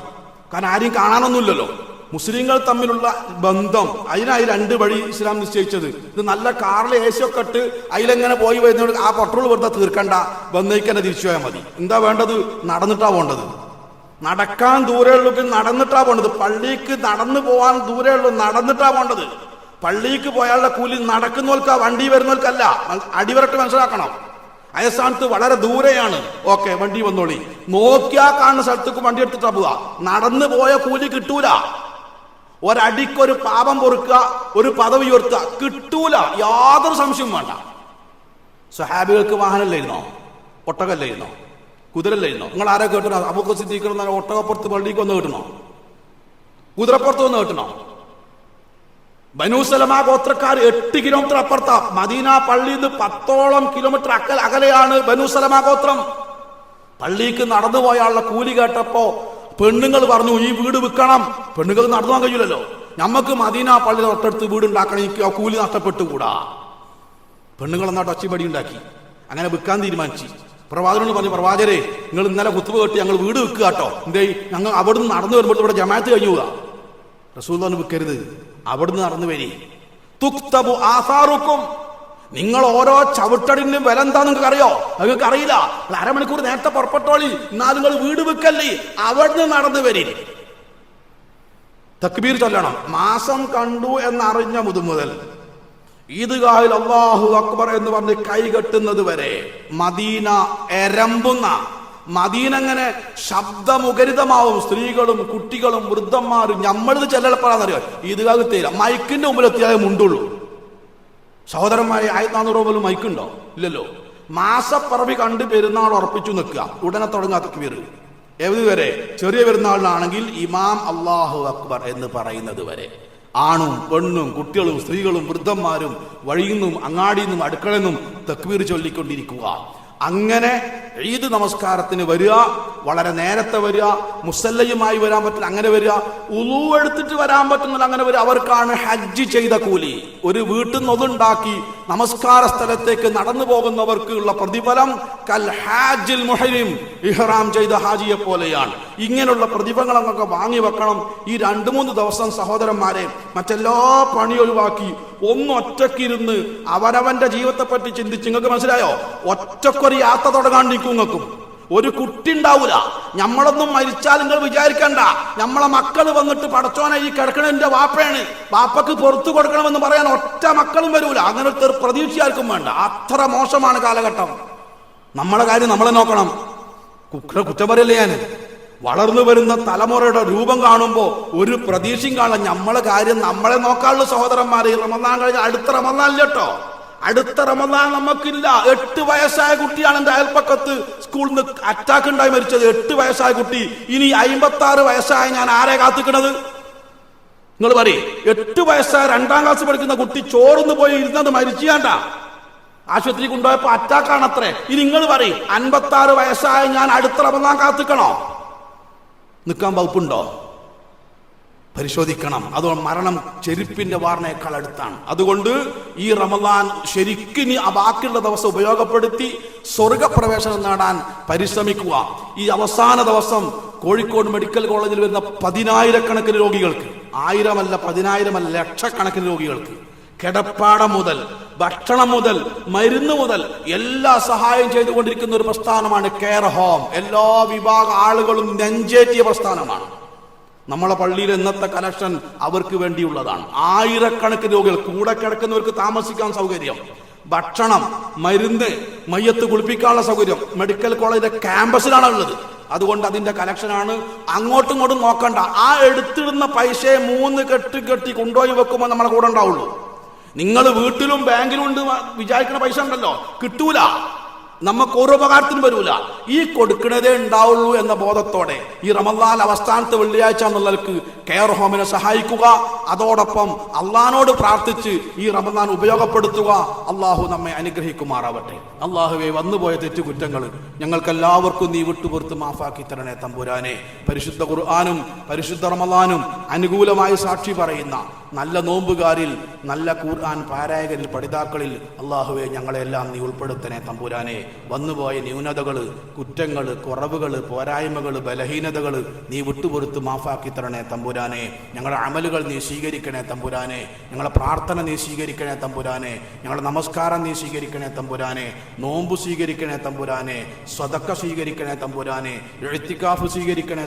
Speaker 1: കാരണം ആരെയും കാണാനൊന്നുമില്ലല്ലോ. മുസ്ലിങ്ങൾ തമ്മിലുള്ള ബന്ധം, അതിനായി 2 വഴി ഇസ്ലാം നിശ്ചയിച്ചത്. ഇത് നല്ല കാറിൽ ഏസി ഒക്കെ ഇട്ട് അതിലെങ്ങനെ പോയി വരുന്നവർ ആ പെട്രോൾ വെറുതെ തീർക്കണ്ട, ബന്ധയ്ക്ക് തന്നെ തിരിച്ചു പോയാൽ മതി. എന്താ വേണ്ടത്? നടന്നിട്ടാ പോണ്ടത്. നടക്കാൻ ദൂരെയുള്ളൂ, നടന്നിട്ടാ പോണ്ടത്. പള്ളിക്ക് നടന്നു പോകാൻ ദൂരെയുള്ളൂ, നടന്നിട്ടാ പോണ്ടത്. പള്ളിക്ക് പോയാലുള്ള കൂലി നടക്കുന്നവർക്കാ, വണ്ടി വരുന്നവർക്കല്ല. അടിവരട്ട് മനസ്സിലാക്കണം. അയസ്ഥാനത്ത് വളരെ ദൂരെയാണ്, ഓക്കെ വണ്ടി വന്നോളി. നോക്കിയാ കാണുന്ന സ്ഥലത്തേക്ക് വണ്ടി എടുത്തിട്ടാ പോവുക. നടന്നു പോയ കൂലി കിട്ടൂല. ഒരടിക്കൊരു പാപം പൊറുക്കുക, ഒരു പദവി ഉയർത്തുക, കിട്ടൂല. യാതൊരു സംശയവും വേണ്ട. സ്വഹാബികൾക്ക് വാഹനമല്ലായിരുന്നോ? ഒട്ടകല്ലായിരുന്നോ? കുതിരല്ലായിരുന്നോ? നിങ്ങൾ ആരാ കേട്ടണോ? അബൂബക്കർ സിദ്ദീഖ് ഒട്ടകപ്പുറത്ത് പള്ളിക്ക് വന്ന് കേട്ടണോ? കുതിരപ്പുറത്ത് വന്ന് കേട്ടണോ? ബനൂ സലമ ഗോത്രക്കാർ 8 കിലോമീറ്റർ അപ്പുറത്താ. മദീന പള്ളിയിൽ നിന്ന് 10ഓളം കിലോമീറ്റർ അകലെയാണ് ബനൂ സലമ ഗോത്രം. പള്ളിക്ക് നടന്നു പോയാലുള്ള കൂലി കേട്ടപ്പോ പെണ്ണുങ്ങൾ പറഞ്ഞു, ഈ വീട് വിൽക്കണം. പെണ്ണുങ്ങൾ നടന്നു പോകാൻ കഴിയില്ലല്ലോ. ഞമ്മക്ക് മദീന പള്ളി തൊട്ടടുത്ത് വീട് ഉണ്ടാക്കണം, എനിക്ക് ആ കൂലി നഷ്ടപ്പെട്ടുകൂടാ. പെണ്ണുങ്ങൾ എന്നാട്ട് ഒച്ചപ്പടി ഉണ്ടാക്കി. അങ്ങനെ വിൽക്കാൻ തീരുമാനിച്ചു. പ്രവാചകനോട് പറഞ്ഞു, പ്രവാചകരെ നിങ്ങൾ ഇന്നലെ കുത്തുബ കേട്ട് ഞങ്ങൾ വീട് വിൽക്കുക കേട്ടോ. എന്തേ? ഞങ്ങൾ അവിടുന്ന് നടന്നു വരുമ്പോൾ ഇവിടെ ജമാഅത്ത് കഴിഞ്ഞു പോവുക. റസൂലുള്ളാഹി വിൽക്കരുത്, അവിടുന്ന് നടന്നു വരി. തുക്തബു ആസാറുക്കും, നിങ്ങൾ ഓരോ ചവിട്ടടിനും വില എന്താ നിങ്ങൾക്ക് അറിയോ? നിങ്ങൾക്ക് അറിയില്ല. 1/2 മണിക്കൂർ നേരത്തെ പുറപ്പെട്ടോളി, എന്നാൽ നിങ്ങൾ വീട് വിൽക്കല്ലേ, അവിടുന്ന് നടന്നു വരി. തക്ബീർ ചൊല്ലണം. മാസം കണ്ടു എന്നറിഞ്ഞ മുതൽ ഈദ്ഗാഹിൽ അല്ലാഹു അക്ബർ എന്ന് പറഞ്ഞ് കൈകെട്ടുന്നത് വരെ മദീന എരമ്പുന്ന, മദീന അങ്ങനെ ശബ്ദമുഖരിതമാവും. സ്ത്രീകളും കുട്ടികളും വൃദ്ധന്മാരും. നമ്മളിത് ചെല്ലപ്പെടാന്നറിയോ? ഈദ്ഗാഹ് തീര മൈക്കിന്റെ മുമ്പിൽ എത്തിയാലേ മുണ്ടുള്ളൂ. സഹോദരന്മാരെ, 1400 പോലും മൈക്കുണ്ടോ? ഇല്ലല്ലോ. മാസപ്പിറവി കണ്ട് പെരുന്നാൾ ഉറപ്പിച്ചു നിൽക്കുക, ഉടനെ തുടങ്ങാത്ത തക്ബീർ. ഏതുവരെ? ചെറിയ പെരുന്നാളിനാണെങ്കിൽ ഇമാം അല്ലാഹു അക്ബർ എന്ന് പറയുന്നത് വരെ. ആണും പെണ്ണും കുട്ടികളും സ്ത്രീകളും വൃദ്ധന്മാരും വഴിയിൽ നിന്നും അങ്ങാടിയിൽ നിന്നും അടുക്കളയിൽ നിന്നും തക്ബീർ ചൊല്ലിക്കൊണ്ടിരിക്കുക. അങ്ങനെ ഈദ് നമസ്കാരത്തിന് വരിക, വളരെ നേരത്തെ വരിക. മുസല്ലയുമായി വരാൻ പറ്റില്ല, അങ്ങനെ വരിക. ഉളൂ എടുത്തിട്ട് വരാൻ പറ്റുന്നില്ല, അങ്ങനെ വരിക. അവർക്കാണ് ഹജ്ജ് ചെയ്ത കൂലി. ഒരു വീട്ടിൽ നിന്ന് ഒതുണ്ടാക്കി നമസ്കാര സ്ഥലത്തേക്ക് നടന്നു പോകുന്നവർക്ക് ഉള്ള പ്രതിഫലം കൽ ഹാജിൽ മുഹരിം, ഇഹ്റാം ചെയ്ത ഹാജിയെ പോലെയാണ്. ഇങ്ങനെയുള്ള പ്രതിഫലങ്ങളൊക്കെ വാങ്ങി വെക്കണം. ഈ 2-3 ദിവസം സഹോദരന്മാരെ മറ്റെല്ലാ പണി ഒഴിവാക്കി ഒന്നൊറ്റക്കിരുന്ന് അവനവന്റെ ജീവിതത്തെ പറ്റി ചിന്തിച്ച്, നിങ്ങൾക്ക് മനസ്സിലായോ? ഒറ്റക്കൊരു യാത്ര തുടങ്ങാൻ നിൽക്കും. ഒരു കുട്ടി ഉണ്ടാവൂല. നമ്മളൊന്നും മരിച്ചാൽ നിങ്ങൾ വിചാരിക്കണ്ട, നമ്മളെ മക്കള് വന്നിട്ട് പടച്ചോനെ ഈ കിടക്കണ എന്റെ വാപ്പയാണ്, വാപ്പക്ക് പുറത്തു കൊടുക്കണമെന്ന് പറയാൻ ഒറ്റ മക്കളും വരൂല. അങ്ങനത്തെ ഒരു പ്രതീക്ഷ ആർക്കും വേണ്ട. അത്ര മോശമാണ് കാലഘട്ടം. നമ്മളെ കാര്യം നമ്മളെ നോക്കണം. കുറ്റം പറയല്ലേ ഞാൻ? വളർന്നു വരുന്ന തലമുറയുടെ രൂപം കാണുമ്പോൾ ഒരു പ്രതീക്ഷയും കാണാം. നമ്മളെ കാര്യം നമ്മളെ നോക്കാനുള്ള സഹോദരന്മാരെ. റമദാൻ കഴിഞ്ഞ അടുത്ത റമദാനില്ല കേട്ടോ, അടുത്ത റമദാൻ നമുക്കില്ല. 8 വയസ്സായ കുട്ടിയാണ് എന്റെ അയൽപ്പക്കത്ത് സ്കൂളിൽ നിന്ന് അറ്റാക്ക് ഉണ്ടായി മരിച്ചത്. 8 വയസ്സായ കുട്ടി. ഇനി 56 വയസ്സായ ഞാൻ ആരെ കാത്തിക്കണത്? നിങ്ങൾ പറയും. 8 വയസ്സായ 2ാം ക്ലാസ് പഠിക്കുന്ന കുട്ടി ചോർന്ന് പോയി ഇരുന്നത് മരിച്ചാണ്ട. ആശുപത്രി കൊണ്ടുപോയപ്പോ അറ്റാക്കാണത്രേ. ഇനി നിങ്ങൾ പറയും, 56 വയസ്സായ ഞാൻ അടുത്ത റമദാൻ കാത്തിക്കണോ? നിൽക്കാൻ വകുപ്പുണ്ടോ? പരിശോധിക്കണം. അതുകൊണ്ട് മരണം ചെരുപ്പിന്റെ വാറിനേക്കാൾ അടുത്താണ്. അതുകൊണ്ട് ഈ റമദാൻ ശരിക്കും ബാക്കിയുള്ള ദിവസം ഉപയോഗപ്പെടുത്തി സ്വർഗപ്രവേശനം നേടാൻ പരിശ്രമിക്കുക. ഈ അവസാന ദിവസം കോഴിക്കോട് മെഡിക്കൽ കോളേജിൽ വരുന്ന 10,000-കണക്കിന് രോഗികൾക്ക്, 1000 അല്ല 10,000 അല്ല, ലക്ഷക്കണക്കിന് രോഗികൾക്ക് കിടപ്പാടം മുതൽ ഭക്ഷണം മുതൽ മരുന്ന് മുതൽ എല്ലാ സഹായം ചെയ്തുകൊണ്ടിരിക്കുന്ന ഒരു പ്രസ്ഥാനമാണ് കെയർ ഹോം. എല്ലാ വിഭാഗ ആളുകളും നെഞ്ചേറ്റിയ പ്രസ്ഥാനമാണ്. നമ്മളെ പള്ളിയിൽ ഇന്നത്തെ കലക്ഷൻ അവർക്ക് വേണ്ടിയുള്ളതാണ്. 1000-കണക്കിന് രോഗികൾ, കൂടെ കിടക്കുന്നവർക്ക് താമസിക്കാൻ സൗകര്യം, ഭക്ഷണം, മരുന്ന്, മയ്യത്ത് കുളിപ്പിക്കാനുള്ള സൗകര്യം മെഡിക്കൽ കോളേജിന്റെ ക്യാമ്പസിലാണ് ഉള്ളത്. അതുകൊണ്ട് അതിന്റെ കലക്ഷനാണ്. അങ്ങോട്ടും ഇങ്ങോട്ടും നോക്കണ്ട. ആ എടുത്തിടുന്ന പൈസയെ 3 കെട്ടി കൊണ്ടുപോയി വെക്കുമ്പോൾ നമ്മളെ കൂടെ ഉണ്ടാവുള്ളൂ. നിങ്ങൾ വീട്ടിലും ബാങ്കിലും ഉണ്ട് വിചാരിക്കുന്ന പൈസ ഉണ്ടല്ലോ, കിട്ടൂല, നമുക്ക് ഓരോ ഉപകാരത്തിനും വരൂല. ഈ കൊടുക്കണതേ ഉണ്ടാവുള്ളൂ എന്ന ബോധത്തോടെ ഈ റമദാൻ അവസാനത്തെ വെള്ളിയാഴ്ച എന്നുള്ളവർക്ക് കെയർ ഹോമിനെ സഹായിക്കുക, അതോടൊപ്പം അള്ളാഹിനോട് പ്രാർത്ഥിച്ച് ഈ റമദാൻ ഉപയോഗപ്പെടുത്തുക. അള്ളാഹു നമ്മെ അനുഗ്രഹിക്കുമാറാവട്ടെ. അള്ളാഹുവെ, വന്നുപോയ തെറ്റുകുറ്റങ്ങൾ ഞങ്ങൾക്കെല്ലാവർക്കും നീ വിട്ടുപുറത്ത് മാഫാക്കി തരണേ തമ്പുരാനെ. പരിശുദ്ധ ഖുർആനും പരിശുദ്ധ റമദാനും അനുകൂലമായി സാക്ഷി പറയുന്ന നല്ല നോമ്പുകാരിൽ, നല്ല ഖുർആൻ പാരായകരിൽ, പഠിതാക്കളിൽ അള്ളാഹുവെ ഞങ്ങളെല്ലാം നീ ഉൾപ്പെടുത്തണേ തമ്പുരാനെ. വന്നുപോയ ന്യൂനതകൾ, കുറ്റങ്ങൾ, കുറവുകൾ, പോരായ്മകൾ, ബലഹീനതകൾ നീ വിട്ടുപുറത്ത് മാഫാക്കി തരണേ തമ്പുരാനെ. ഞങ്ങളുടെ അമലുകൾ നീ സ്വീകരിക്കണേ തമ്പുരാനെ. ഞങ്ങളുടെ പ്രാർത്ഥന നീ സ്വീകരിക്കണേ തമ്പുരാനെ. ഞങ്ങളുടെ നമസ്കാരം നീ സ്വീകരിക്കണേ തമ്പുരാനെ. നോമ്പ് സ്വീകരിക്കണേ തമ്പുരാനെ. സ്വതക്ക സ്വീകരിക്കണേ തമ്പുരാനെ. ഇഅ്തികാഫ് സ്വീകരിക്കണേ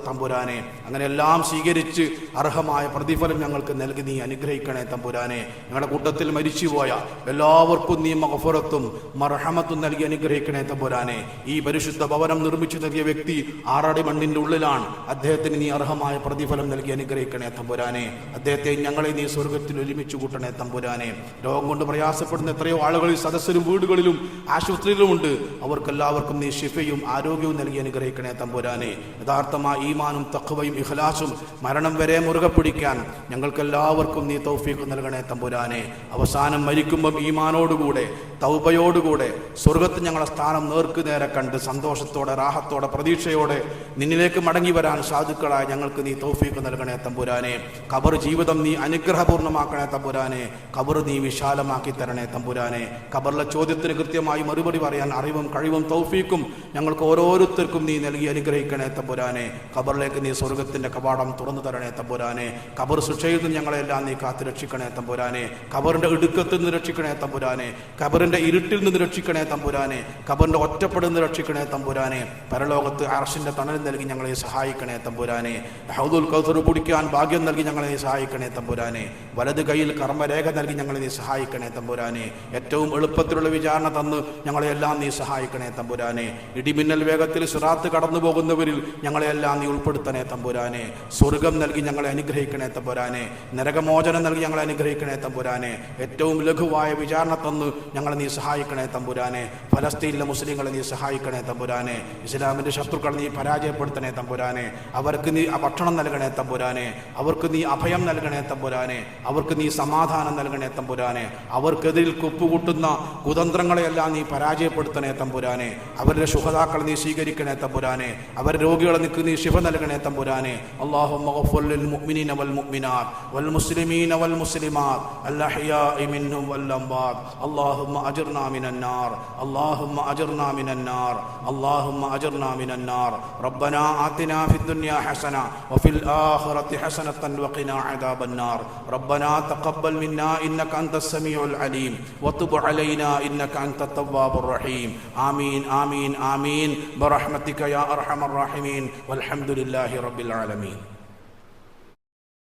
Speaker 1: തമ്പുരാനെ. അങ്ങനെ എല്ലാം സ്വീകരിച്ച് അർഹമായ പ്രതിഫലം ഞങ്ങൾക്ക് നൽകി നീ അനുഗ്രഹിക്കണേ തമ്പുരാനെ. ഞങ്ങളുടെ കൂട്ടത്തിൽ മരിച്ചുപോയ എല്ലാവർക്കും നീ മഗ്ഫിറത്തും മർഹമത്തും നൽകി അനുഗ്രഹിക്കണേ തമ്പുരാനെ. ഈ പരിശുദ്ധ ഭവനം നിർമ്മിച്ചു നൽകിയ വ്യക്തി 6 അടി മണ്ണിന്റെ ഉള്ളിലാണ്. അദ്ദേഹത്തിന് നീ അർഹമായ പ്രതിഫലം നൽകി അനുഗ്രഹിക്കണേ തമ്പുരാനെ. അദ്ദേഹത്തെ ഞങ്ങളെ നീ സ്വർഗത്തിൽ ഒരുമിച്ച് കൂട്ടണേ തമ്പുരാനെ. രോഗം കൊണ്ട് പ്രയാസപ്പെടുന്ന എത്രയോ ആളുകൾ ഈ സദസ്സിലും വീടുകളിലും ആശുപത്രിയിലുമുണ്ട്. അവർക്കെല്ലാവർക്കും നീ ശിഫയും ആരോഗ്യവും നൽകി അനുഗ്രഹിക്കണേ തമ്പുരാനെ. യഥാർത്ഥമായ ഈമാനും തഖ്വയും ഇഖ്ലാസും മരണം വരെ മുറുകെ പിടിക്കാൻ ഞങ്ങൾക്കെല്ലാവർക്കും നീ തൗഫീഖ് നൽകണേ തമ്പുരാനെ. അവസാനം മരിക്കുമ്പം ഈമാനോടുകൂടെ തൗബയോടുകൂടെ സ്വർഗത്ത് ഞങ്ങളെ സ്ഥാനം നേർക്ക് നേരെ കണ്ട് സന്തോഷത്തോടെ, റാഹത്തോടെ, പ്രതീക്ഷയോടെ നിന്നിലേക്ക് മടങ്ങി വരാൻ സാധുക്കളായ ഞങ്ങൾക്ക് നീ തൗഫീഖ് നൽകണേ തമ്പുരാനെ. ഖബർ ജീവിതം നീ അനുഗ്രഹപൂർണ്ണമാക്കണേ തമ്പുരാനെ. ഖബർ നീ വിശാലമാക്കി തരണേ തമ്പുരാനെ. ഖബറിലെ ചോദ്യത്തിന് കൃത്യമായി മറുപടി പറയാൻ അറിവും കഴിവും തൗഫീഖും ഞങ്ങൾക്ക് ഓരോരുത്തർക്കും നീ നൽകി അനുഗ്രഹിക്കണേ തമ്പുരാനെ. ഖബറിലേക്ക് നീ സ്വർഗത്തിന്റെ കവാടം തുറന്നു തരണേ തമ്പുരാനെ. ഖബർ ശിക്ഷയിൽ നിന്ന് ഞങ്ങളെല്ലാം നീ കാത്തു രക്ഷിക്കണേ തമ്പുരാനെ. ഖബറിന്റെ ഇടുക്കത്തിൽ നിന്ന് രക്ഷിക്കണേ തമ്പുരാനെ. ഖബറിന്റെ ഇരുട്ടിൽ നിന്ന് രക്ഷിക്കണേ തമ്പുരാനെ. ഖബറിന്റെ ഒറ്റപ്പെടുന്ന് രക്ഷിക്കണേ തമ്പുരാനെ. പരലോകത്ത് അർശിന്റെ തണൽ നൽകി ഞങ്ങളെ സഹായിക്കണേ തമ്പുരാനെ. ഹൗദുൽ കൗസർ കുടിക്കാൻ ഭാഗ്യം നൽകി ഞങ്ങളെ നീ സഹായിക്കണേ തമ്പുരാനെ. വലത് കൈയിൽ കർമ്മരേഖ നൽകി ഞങ്ങളെ നീ സഹായിക്കണേ തമ്പുരാനെ. ഏറ്റവും എളുപ്പത്തിലുള്ള വിചാരണ തന്ന് ഞങ്ങളെല്ലാം നീ സഹായിക്കണേ തമ്പുരാനെ. ഇടിമിന്നൽ വേഗത്തിൽ സിറാത്ത് കടന്നു പോകുന്നവരിൽ ഞങ്ങളെല്ലാം നീ ഉൾപ്പെടുത്തണേ തമ്പുരാനെ. സ്വർഗം നൽകി ഞങ്ങളെ അനുഗ്രഹിക്കണേ തമ്പുരാനെ. നരകമോചനം നൽകി ഞങ്ങളെ അനുഗ്രഹിക്കണേ തമ്പുരാനെ. ഏറ്റവും ലഘുവായ വിചാരണ തന്ന് ഞങ്ങളെ നീ സഹായിക്കണേ തമ്പുരാനെ. ഫലസ്തീനിലെ മുസ്ലിങ്ങളെ നീ സഹായിക്കണേ തമ്പുരാനെ. ഇസ്ലാമിന്റെ ശത്രുക്കളെ നീ പരാജയപ്പെടുത്തണേ തമ്പുരാനെ. അവർക്ക് നീ ഭക്ഷണം നൽകണേ തമ്പുരാനെ. അവർക്ക് നീ അഭയം നൽകണേ തമ്പുരാനെ. അവർക്ക് നീ സമാധാനം നൽകണേ തമ്പുരാനെ. അവർക്കെതിരിൽ കുപ്പുകൂട്ടുന്ന കുതന്ത്രങ്ങളെയെല്ലാം നീ പരാജയപ്പെടുത്തണേ തമ്പുരാനെ. അവരുടെ ശുഹദാക്കളെ നീ സ്വീകരിക്കണേ തമ്പുരാനെ. അവരുടെ രോഗികളെ നീ ശിഫ നൽകണേ തമ്പുരാനെ. അല്ലാഹുമ്മ ഗ്ഫിർ ലിൽ മുഅ്മിനീന വൽ മുഅ്മിനാത്ത് വൽ മുസ്ലിമീന വൽ മുസ്ലിമാത്ത് അൽ അഹ്യാഇ മിൻഹും വൽ അംവാത്ത്. അല്ലാഹുമ്മ അജിർനാ മിനൻ നാർ. اللهم أجرنا من النار. اللهم أجرنا من النار. ربنا آتنا في الدنيا حسنة وفي الآخرة حسنة وقنا عذاب النار. ربنا تقبل منا إنك أنت السميع العليم وتب علينا إنك أنت التواب الرحيم. آمين آمين آمين برحمتك يا أرحم الراحمين والحمد لله رب العالمين.